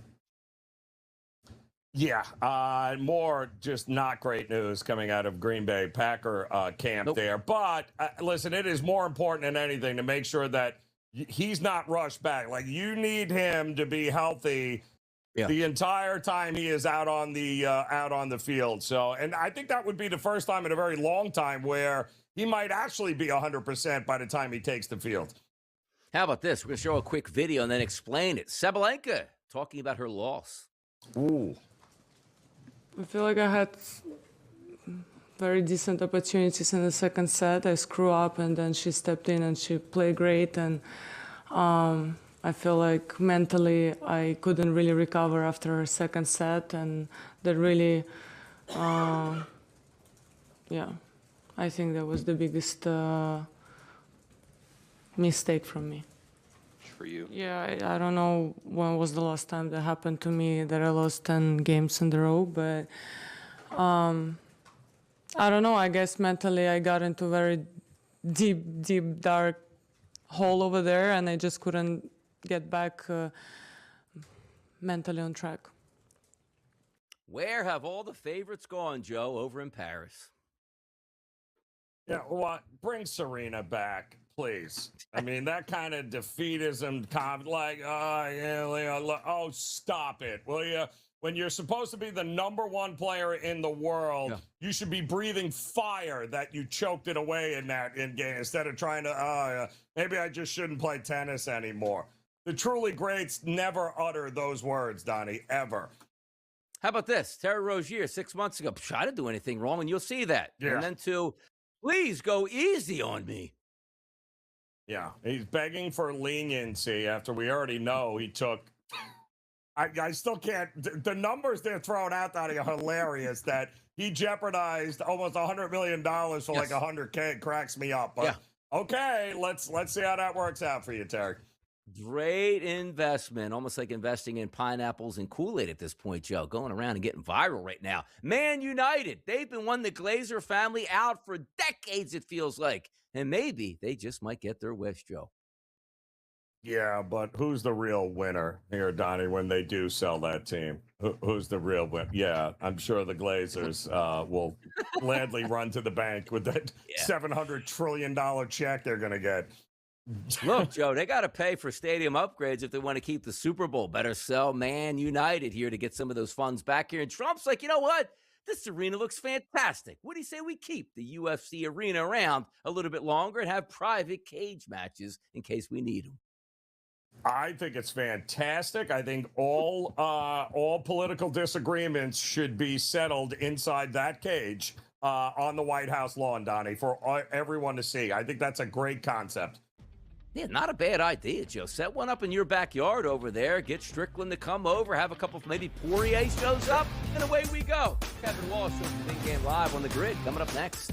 Yeah, more just not great news coming out of Green Bay Packer camp there. But listen, it is more important than anything to make sure that he's not rushed back. Like, you need him to be healthy the entire time he is out on the field. So, and I think that would be the first time in a very long time where he might actually be 100% by the time he takes the field. How about this? We're going to show a quick video and then explain it. Sabalenka talking about her loss. Ooh. I feel like I had very decent opportunities in the second set. I screw up, and then she stepped in and she played great. And I feel like mentally I couldn't really recover after her second set, and that really, I think that was the biggest mistake from me. For you? Yeah, I don't know when was the last time that happened to me that I lost 10 games in a row, but I don't know. I guess mentally I got into a very deep, dark hole over there, and I just couldn't get back mentally on track. Where have all the favorites gone, Joe, over in Paris? Yeah, well, bring Serena back, please. I mean, that kind of defeatism, stop it, will you? When you're supposed to be the #1 player in the world, you should be breathing fire that you choked it away in game instead of trying to, maybe I just shouldn't play tennis anymore. The truly greats never utter those words, Donnie, ever. How about this? Terry Rozier 6 months ago, I didn't do anything wrong, and you'll see that. Yeah. And then please go easy on me. Yeah, he's begging for leniency after we already know he took... I still can't. The numbers they're throwing out that are hilarious. That he jeopardized almost $100 million for like $100K cracks me up. But okay, let's see how that works out for you, Terry. Great investment, almost like investing in pineapples and Kool-Aid at this point, Joe. Going around and getting viral right now. Man United, they've been wanting the Glazer family out for decades, it feels like. And maybe they just might get their wish, Joe. Yeah, but who's the real winner here, Donnie, when they do sell that team? Who's the real winner? Yeah, I'm sure the Glazers will gladly run to the bank with that $700 trillion check they're going to get. Look, Joe, they got to pay for stadium upgrades if they want to keep the Super Bowl. Better sell Man United here to get some of those funds back here. And Trump's like, you know what? This arena looks fantastic. What do you say we keep the UFC arena around a little bit longer and have private cage matches in case we need them? I think it's fantastic. I think all political disagreements should be settled inside that cage on the White House lawn, Donnie, for everyone to see. I think that's a great concept. Yeah, not a bad idea, Joe. Set one up in your backyard over there. Get Strickland to come over. Have a couple of maybe Poirier shows up, and away we go. Kevin Walsh, Big Game Live on the Grid. Coming up next.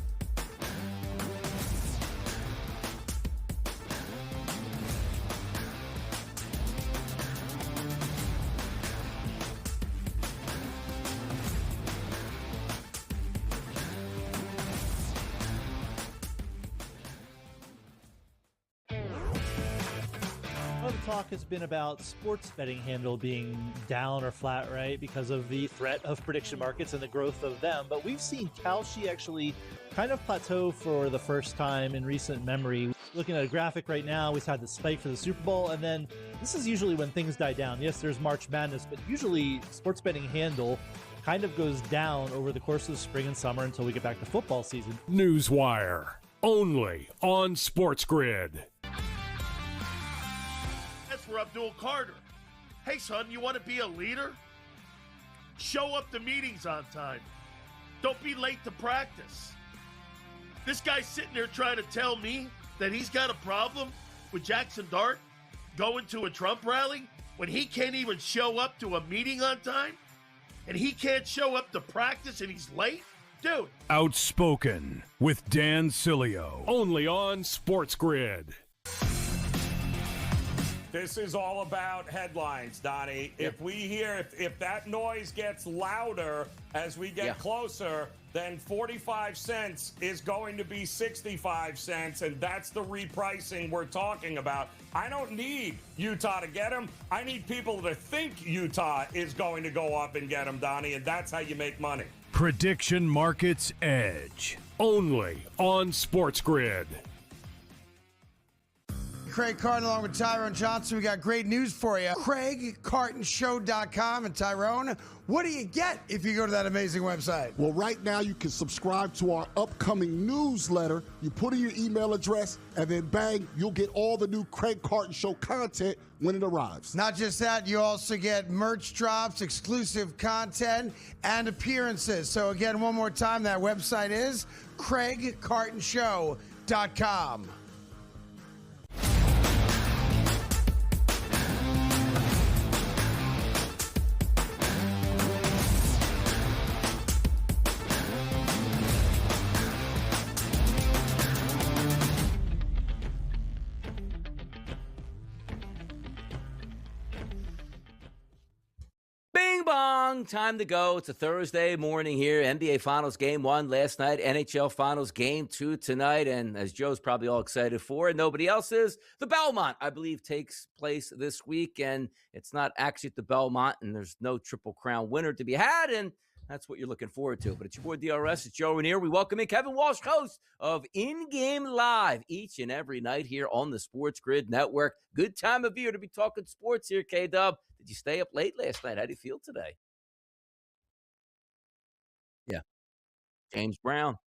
Talk has been about sports betting handle being down or flat, right, because of the threat of prediction markets and the growth of them. But we've seen Kalshi actually kind of plateau for the first time in recent memory. Looking at a graphic right now, we've had the spike for the Super Bowl, and then this is usually when things die down. Yes, there's March Madness, but usually sports betting handle kind of goes down over the course of the spring and summer until we get back to football season. Newswire, only on SportsGrid. For Abdul Carter. Hey, son, you want to be a leader? Show up to meetings on time. Don't be late to practice. This guy's sitting there trying to tell me that he's got a problem with Jackson Dart going to a Trump rally when he can't even show up to a meeting on time and he can't show up to practice and he's late? Dude. Outspoken with Dan Cilio, only on SportsGrid. This is all about headlines, Donnie. Yep. If we hear, if that noise gets louder as we get closer, then 45 cents is going to be 65 cents, and that's the repricing we're talking about. I don't need Utah to get him. I need people to think Utah is going to go up and get him, Donnie, and that's how you make money. Prediction Markets Edge, only on SportsGrid. Craig Carton along with Tyrone Johnson. We got great news for you. CraigCartonShow.com. And Tyrone, what do you get if you go to that amazing website? Well, right now you can subscribe to our upcoming newsletter. You put in your email address, and then bang, you'll get all the new Craig Carton Show content when it arrives. Not just that, you also get merch drops, exclusive content, and appearances. So again, one more time, that website is CraigCartonShow.com. Bing bong, time to go. It's a Thursday morning here. NBA Finals Game 1 last night. NHL Finals Game 2 tonight. And as Joe's probably all excited for, and nobody else is, the Belmont, I believe, takes place this week. And it's not actually at the Belmont, and there's no Triple Crown winner to be had. And that's what you're looking forward to. But it's your boy DRS. It's Joe Ranier. We welcome in Kevin Walsh, host of In Game Live each and every night here on the Sports Grid Network. Good time of year to be talking sports here, K-Dub. Did you stay up late last night? How do you feel today? Yeah. James Brown.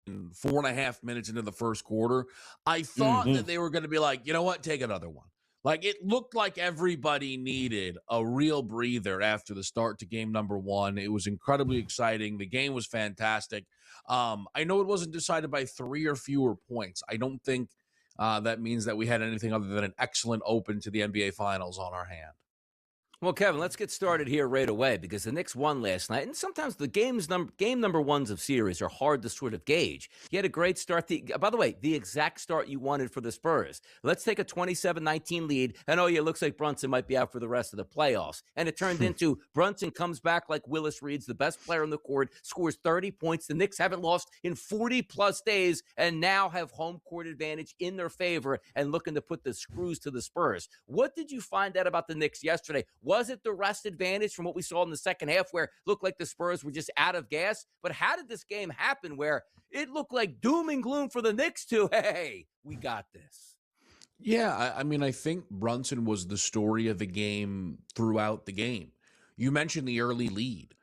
4.5 minutes into the first quarter, I thought that they were going to be like, you know what, take another one. Like, it looked like everybody needed a real breather after the start to game number 1. It was incredibly exciting. The game was fantastic. I know it wasn't decided by 3 or fewer points. I don't think that means that we had anything other than an excellent open to the NBA Finals on our hand. Well, Kevin, let's get started here right away because the Knicks won last night, and sometimes the game number ones of series are hard to sort of gauge. You had a great start. By the way, the exact start you wanted for the Spurs. Let's take a 27-19 lead, and it looks like Brunson might be out for the rest of the playoffs. And it turned into Brunson comes back like Willis Reed's the best player on the court, scores 30 points. The Knicks haven't lost in 40-plus days and now have home court advantage in their favor and looking to put the screws to the Spurs. What did you find out about the Knicks yesterday? Was it the rest advantage from what we saw in the second half where it looked like the Spurs were just out of gas? But how did this game happen where it looked like doom and gloom for the Knicks to, hey, we got this? Yeah, I mean, I think Brunson was the story of the game throughout the game. You mentioned the early lead.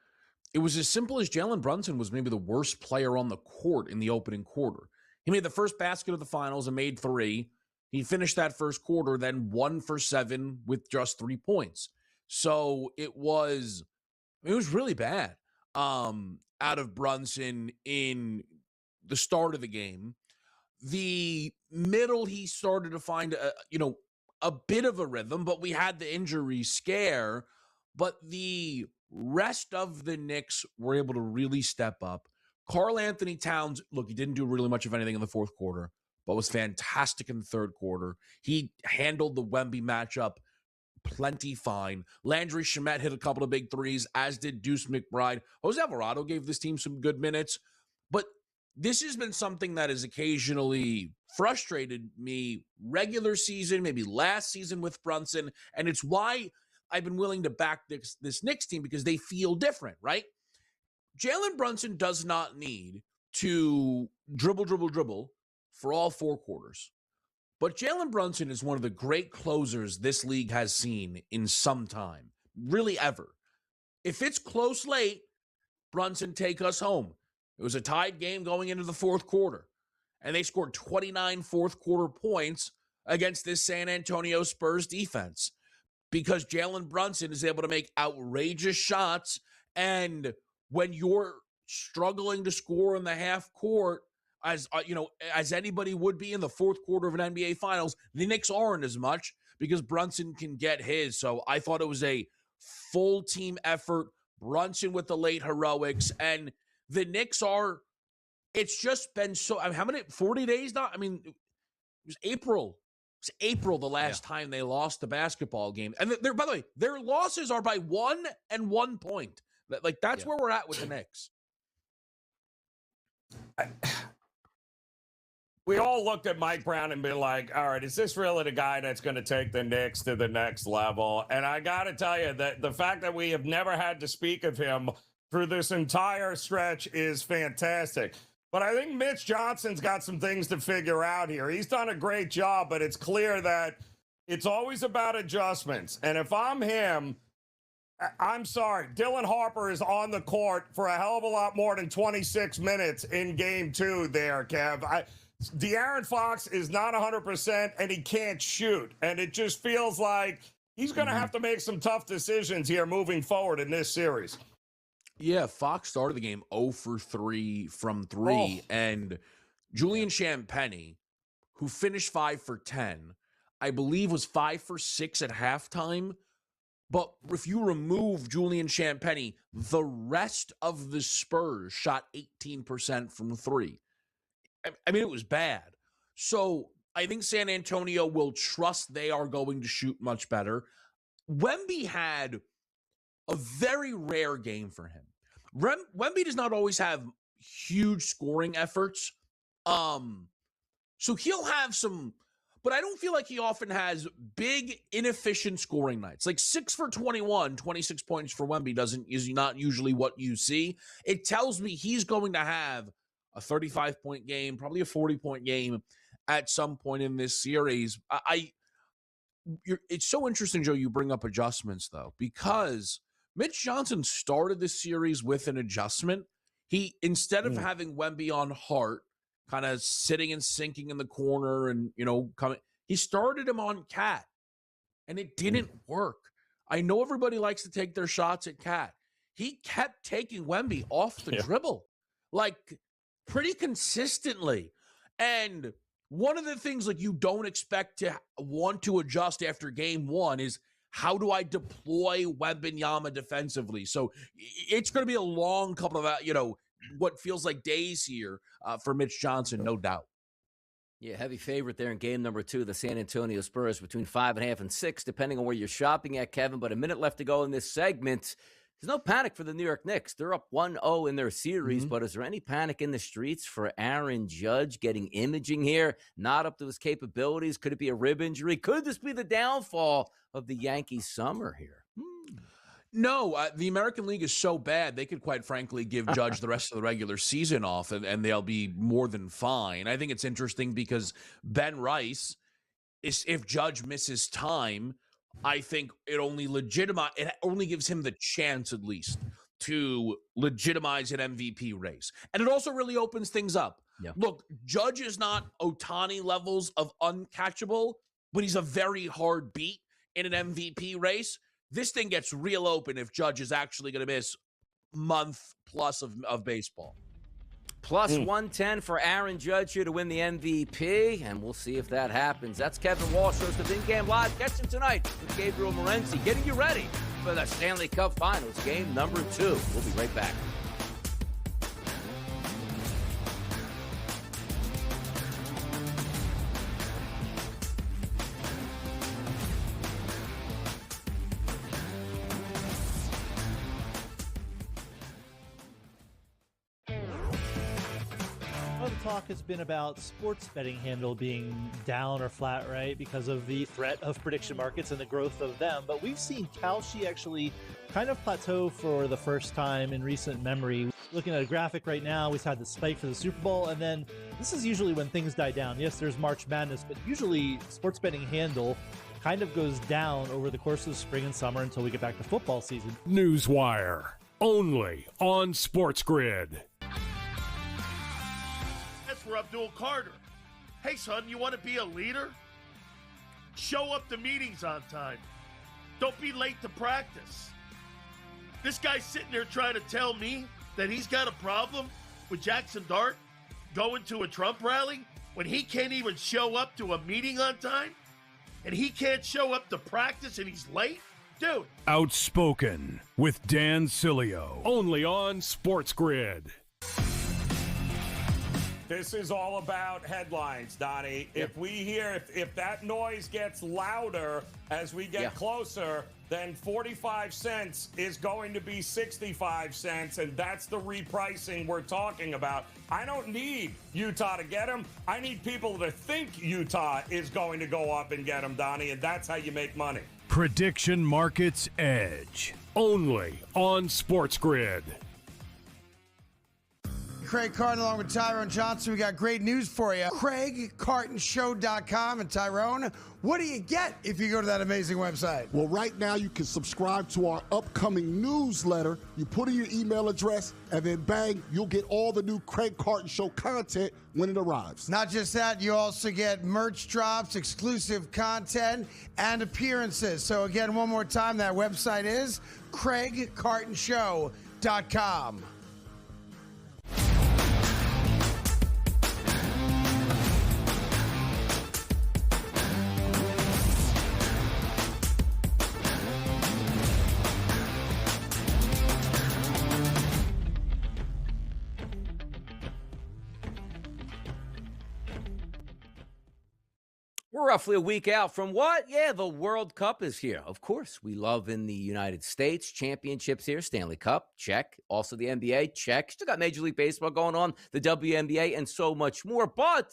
It was as simple as Jalen Brunson was maybe the worst player on the court in the opening quarter. He made the first basket of the finals and made 3. He finished that first quarter, then 1 for 7 with just 3 points. So it was really bad out of Brunson in the start of the game. The middle, he started to find a bit of a rhythm, but we had the injury scare. But the rest of the Knicks were able to really step up. Karl Anthony Towns, look, he didn't do really much of anything in the fourth quarter, but was fantastic in the third quarter. He handled the Wemby matchup plenty fine. Landry Shamet hit a couple of big threes, as did Deuce McBride. Jose Alvarado gave this team some good minutes. But this has been something that has occasionally frustrated me regular season, maybe last season with Brunson, and it's why I've been willing to back this Knicks team, because they feel different, right? Jalen Brunson does not need to dribble for all 4 quarters. But Jalen Brunson is one of the great closers this league has seen in some time, really ever. If it's close late, Brunson, take us home. It was a tied game going into the fourth quarter, and they scored 29 fourth quarter points against this San Antonio Spurs defense because Jalen Brunson is able to make outrageous shots. And when you're struggling to score in the half court, as anybody would be in the fourth quarter of an NBA Finals, the Knicks aren't as much because Brunson can get his. So I thought it was a full team effort. Brunson with the late heroics, and the Knicks are. It's just been so. I mean, how many? 40 days now. I mean, it was April. It was April the last time they lost the basketball game, and by the way, their losses are by 1 and 1 point. Like that's where we're at with the Knicks. We all looked at Mike Brown and been like, all right, is this really the guy that's going to take the Knicks to the next level? And I got to tell you that the fact that we have never had to speak of him through this entire stretch is fantastic. But I think Mitch Johnson's got some things to figure out here. He's done a great job, but it's clear that it's always about adjustments. And if I'm him, I'm sorry, Dylan Harper is on the court for a hell of a lot more than 26 minutes in game 2 there, Kev. De'Aaron Fox is not 100%, and he can't shoot. And it just feels like he's going to have to make some tough decisions here moving forward in this series. Yeah, Fox started the game 0 for 3 from 3. And Julian Champagnie, who finished 5 for 10, I believe was 5 for 6 at halftime. But if you remove Julian Champagnie, the rest of the Spurs shot 18% from 3. I mean, it was bad. So I think San Antonio will trust they are going to shoot much better. Wemby had a very rare game for him. Wemby does not always have huge scoring efforts. So he'll have some, but I don't feel like he often has big, inefficient scoring nights. Like 6 for 21, 26 points for Wemby is not usually what you see. It tells me he's going to have a 35-point game, probably a 40-point game at some point in this series. It's so interesting, Joe, you bring up adjustments, though, because Mitch Johnson started this series with an adjustment. He, instead of having Wemby on Hart, kind of sitting and sinking in the corner and, coming, he started him on Cat, and it didn't work. I know everybody likes to take their shots at Cat. He kept taking Wemby off the dribble, like, pretty consistently. And one of the things like you don't expect to want to adjust after game 1 is how do I deploy Wembanyama defensively? So it's going to be a long couple of, what feels like days here for Mitch Johnson, no doubt. Yeah, heavy favorite there in game number 2, the San Antonio Spurs, between 5.5 and 6, depending on where you're shopping at, Kevin. But a minute left to go in this segment. There's no panic for the New York Knicks. They're up 1-0 in their series, but is there any panic in the streets for Aaron Judge getting imaging here? Not up to his capabilities? Could it be a rib injury? Could this be the downfall of the Yankees summer here? No, the American League is so bad, they could quite frankly give Judge the rest of the regular season off, and they'll be more than fine. I think it's interesting because Ben Rice, if Judge misses time, I think it only gives him the chance, at least, to legitimize an MVP race. And it also really opens things up. Yeah. Look, Judge is not Ohtani levels of uncatchable, but he's a very hard beat in an MVP race. This thing gets real open if Judge is actually going to miss month plus of baseball. Plus 110 for Aaron Judge here to win the MVP, and we'll see if that happens. That's Kevin Walsh, host of In-Game Live. Catch him tonight with Gabriel Morency, getting you ready for the Stanley Cup Finals, game number 2. We'll be right back. Talk has been about sports betting handle being down or flat, right, because of the threat of prediction markets and the growth of them. But we've seen Kalshi actually kind of plateau for the first time in recent memory. Looking at a graphic right now, we've had the spike for the Super Bowl, and then this is usually when things die down. Yes, there's March Madness, but usually sports betting handle kind of goes down over the course of the spring and summer until we get back to football season. Newswire, only on SportsGrid. For Abdul Carter. Hey, son, you want to be a leader? Show up to meetings on time. Don't be late to practice. This guy's sitting there trying to tell me that he's got a problem with Jackson Dart going to a Trump rally when he can't even show up to a meeting on time? And he can't show up to practice and he's late? Dude. Outspoken with Dan Cilio, only on SportsGrid. This is all about headlines, Donnie. Yep. If we hear, if that noise gets louder as we get closer, then 45 cents is going to be 65 cents, and that's the repricing we're talking about. I don't need Utah to get him. I need people to think Utah is going to go up and get him, Donnie, and that's how you make money. Prediction Markets Edge, only on SportsGrid. Craig Carton along with Tyrone Johnson. We got great news for you. CraigCartonShow.com. And Tyrone, what do you get if you go to that amazing website? Well, right now you can subscribe to our upcoming newsletter. You put in your email address, and then bang, you'll get all the new Craig Carton Show content when it arrives. Not just that, you also get merch drops, exclusive content, and appearances. So again, one more time, that website is CraigCartonShow.com. We're roughly a week out from what? Yeah, the World Cup is here. Of course, we love in the United States. Championships here, Stanley Cup, check. Also the NBA, check. Still got Major League Baseball going on, the WNBA, and so much more. But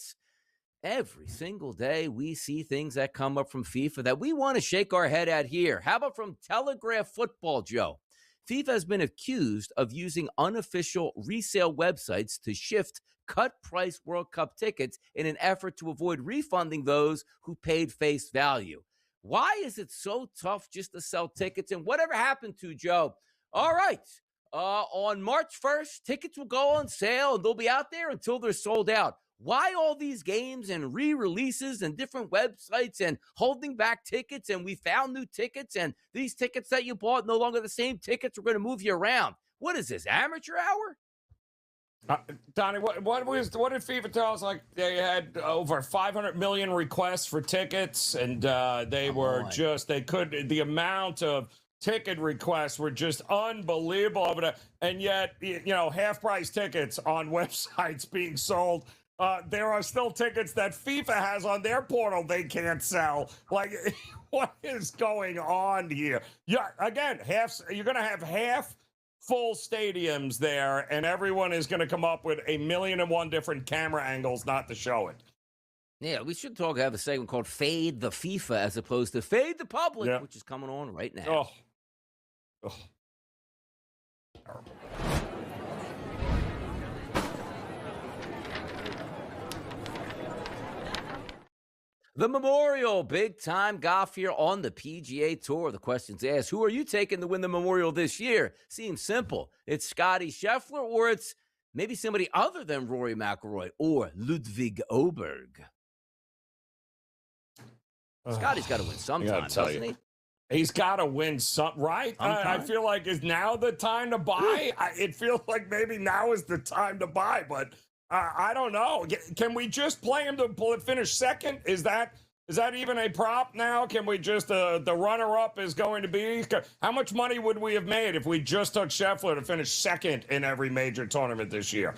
every single day we see things that come up from FIFA that we want to shake our head at here. How about from Telegraph Football, Joe? FIFA has been accused of using unofficial resale websites to shift cut-price World Cup tickets in an effort to avoid refunding those who paid face value. Why is it so tough just to sell tickets? And whatever happened to, Joe? All right, on March 1st, tickets will go on sale, and they'll be out there until they're sold out. Why all these games and re-releases and different websites and holding back tickets, and we found new tickets, and these tickets that you bought no longer the same tickets, we're going to move you around. What is this, amateur hour? Donnie, what did FIFA tell us? Like they had over 500 million requests for tickets, and the amount of ticket requests were just unbelievable. And yet, half-price tickets on websites being sold. There are still tickets that FIFA has on their portal they can't sell. Like, what is going on here? Yeah, again, you're going to have half full stadiums there, and everyone is going to come up with 1,000,001 different camera angles not to show it. Yeah, we should have a segment called Fade the FIFA as opposed to Fade the Public, which is coming on right now. Oh. The Memorial, big-time golf here on the PGA Tour. The question's asked, who are you taking to win the Memorial this year? Seems simple. It's Scotty Scheffler, or it's maybe somebody other than Rory McIlroy or Ludwig Oberg. Scotty's got to win sometime, doesn't he? He's got to win some, right? I feel like is now the time to buy? It feels like maybe now is the time to buy, but I don't know. Can we just play him to finish second? Is that even a prop now? Can we just, the runner-up is going to be, how much money would we have made if we just took Scheffler to finish second in every major tournament this year?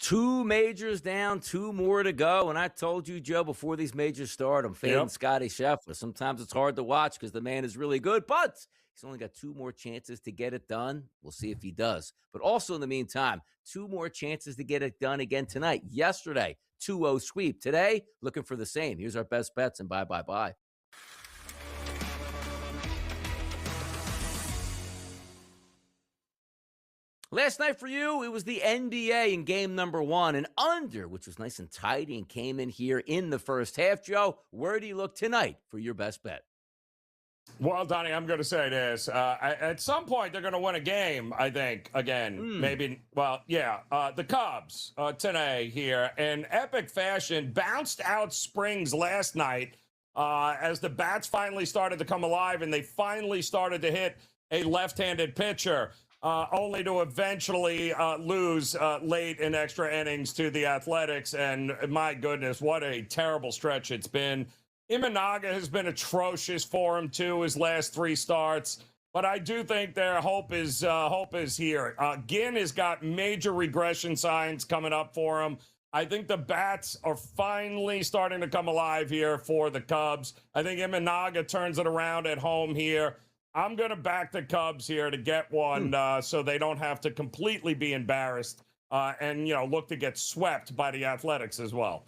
2 majors down, 2 more to go. And I told you, Joe, before these majors start, I'm fading Scotty Scheffler. Sometimes it's hard to watch because the man is really good, but he's only got 2 more chances to get it done. We'll see if he does. But also in the meantime, 2 more chances to get it done again tonight. Yesterday, 2-0 sweep. Today, looking for the same. Here's our best bets and bye. Last night for you, it was the NBA in game number 1, an under, which was nice and tidy and came in here in the first half. Joe, where do you look tonight for your best bet? Well, Donnie, I'm going to say this. At some point, they're going to win a game, I think, again. Maybe, the Cubs today here in epic fashion bounced out Springs last night as the bats finally started to come alive and they finally started to hit a left-handed pitcher. Only to eventually lose late in extra innings to the Athletics. And my goodness, what a terrible stretch it's been. Imanaga has been atrocious for him, too, his last 3 starts. But I do think their hope is here. Ginn has got major regression signs coming up for him. I think the bats are finally starting to come alive here for the Cubs. I think Imanaga turns it around at home here. I'm going to back the Cubs here to get one so they don't have to completely be embarrassed and, look to get swept by the Athletics as well.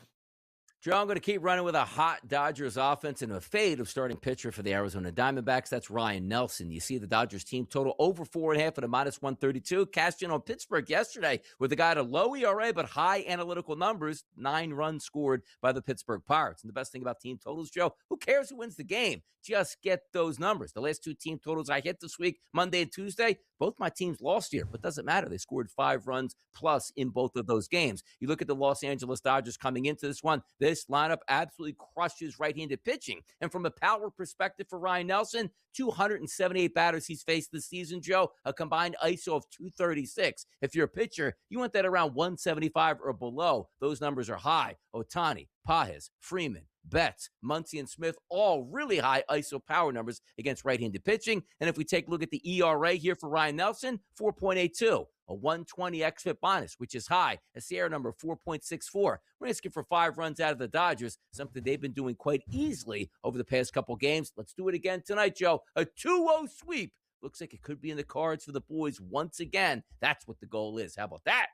Joe, I'm going to keep running with a hot Dodgers offense and a fade of starting pitcher for the Arizona Diamondbacks. That's Ryan Nelson. You see the Dodgers team total over 4.5 at a -132. Cashed in on Pittsburgh yesterday with a guy at a low ERA but high analytical numbers. 9 runs scored by the Pittsburgh Pirates. And the best thing about team totals, Joe, who cares who wins the game? Just get those numbers. The last 2 team totals I hit this week, Monday and Tuesday, both my teams lost here, but doesn't matter. They scored 5 runs plus in both of those games. You look at the Los Angeles Dodgers coming into this one, this lineup absolutely crushes right-handed pitching. And from a power perspective for Ryan Nelson, 278 batters he's faced this season, Joe, a combined ISO of 236. If you're a pitcher, you want that around 175 or below. Those numbers are high. Ohtani, Pages, Freeman, Betts, Muncy, and Smith, all really high ISO power numbers against right-handed pitching. And if we take a look at the ERA here for Ryan Nelson, 4.82, a 120 xFIP bonus, which is high, a Sierra number 4.64. We're asking for 5 runs out of the Dodgers, something they've been doing quite easily over the past couple games. Let's do it again tonight, Joe. A 2-0 sweep. Looks like it could be in the cards for the boys once again. That's what the goal is. How about that?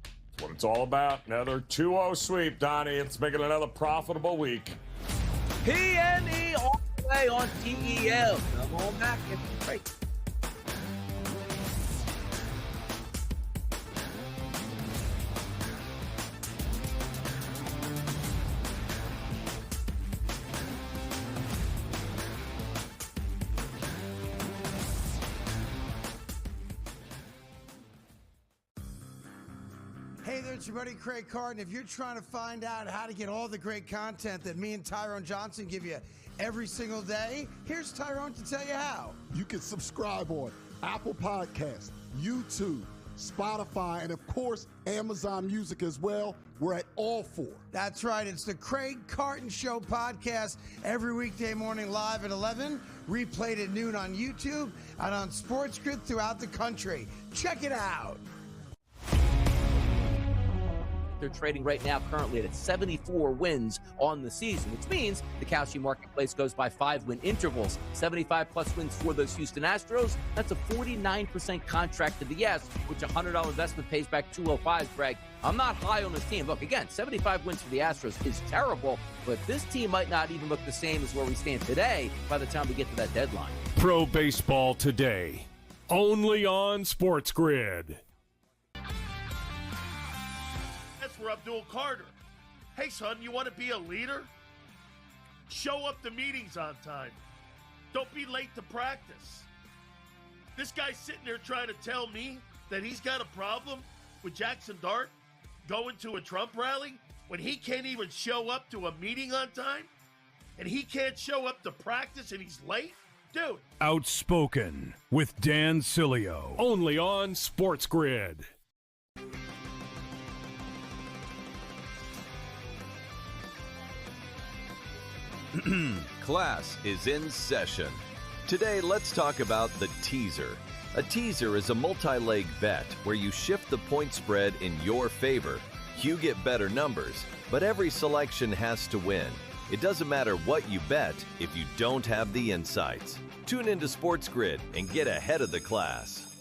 That's what it's all about. Another 2-0 sweep, Donnie. Let's make it another profitable week. PME all the way on TEL. Come on back. Get the break. Hey there, it's your buddy Craig Carton. If you're trying to find out how to get all the great content that me and Tyrone Johnson give you every single day, here's Tyrone to tell you how. You can subscribe on Apple Podcasts, YouTube, Spotify, and of course, Amazon Music as well. We're at all 4. That's right. It's the Craig Carton Show podcast every weekday morning live at 11, replayed at noon on YouTube and on SportsGrid throughout the country. Check it out. They're trading right now currently at 74 wins on the season, which means the Kalshi marketplace goes by 5-win intervals. 75-plus wins for those Houston Astros. That's a 49% contract to the yes, which $100 investment pays back $205, Greg. I'm not high on this team. Look, again, 75 wins for the Astros is terrible, but this team might not even look the same as where we stand today by the time we get to that deadline. Pro Baseball Today, only on SportsGrid. For Abdul Carter. Hey, son, you want to be a leader? Show up to meetings on time. Don't be late to practice. This guy's sitting there trying to tell me that he's got a problem with Jackson Dart going to a Trump rally when he can't even show up to a meeting on time? And he can't show up to practice and he's late? Dude. Outspoken with Dan Cilio. Only on SportsGrid. Class is in session. Today, let's talk about the teaser. A teaser is a multi-leg bet where you shift the point spread in your favor. You get better numbers, but every selection has to win. It doesn't matter what you bet if you don't have the insights. Tune into SportsGrid and get ahead of the class.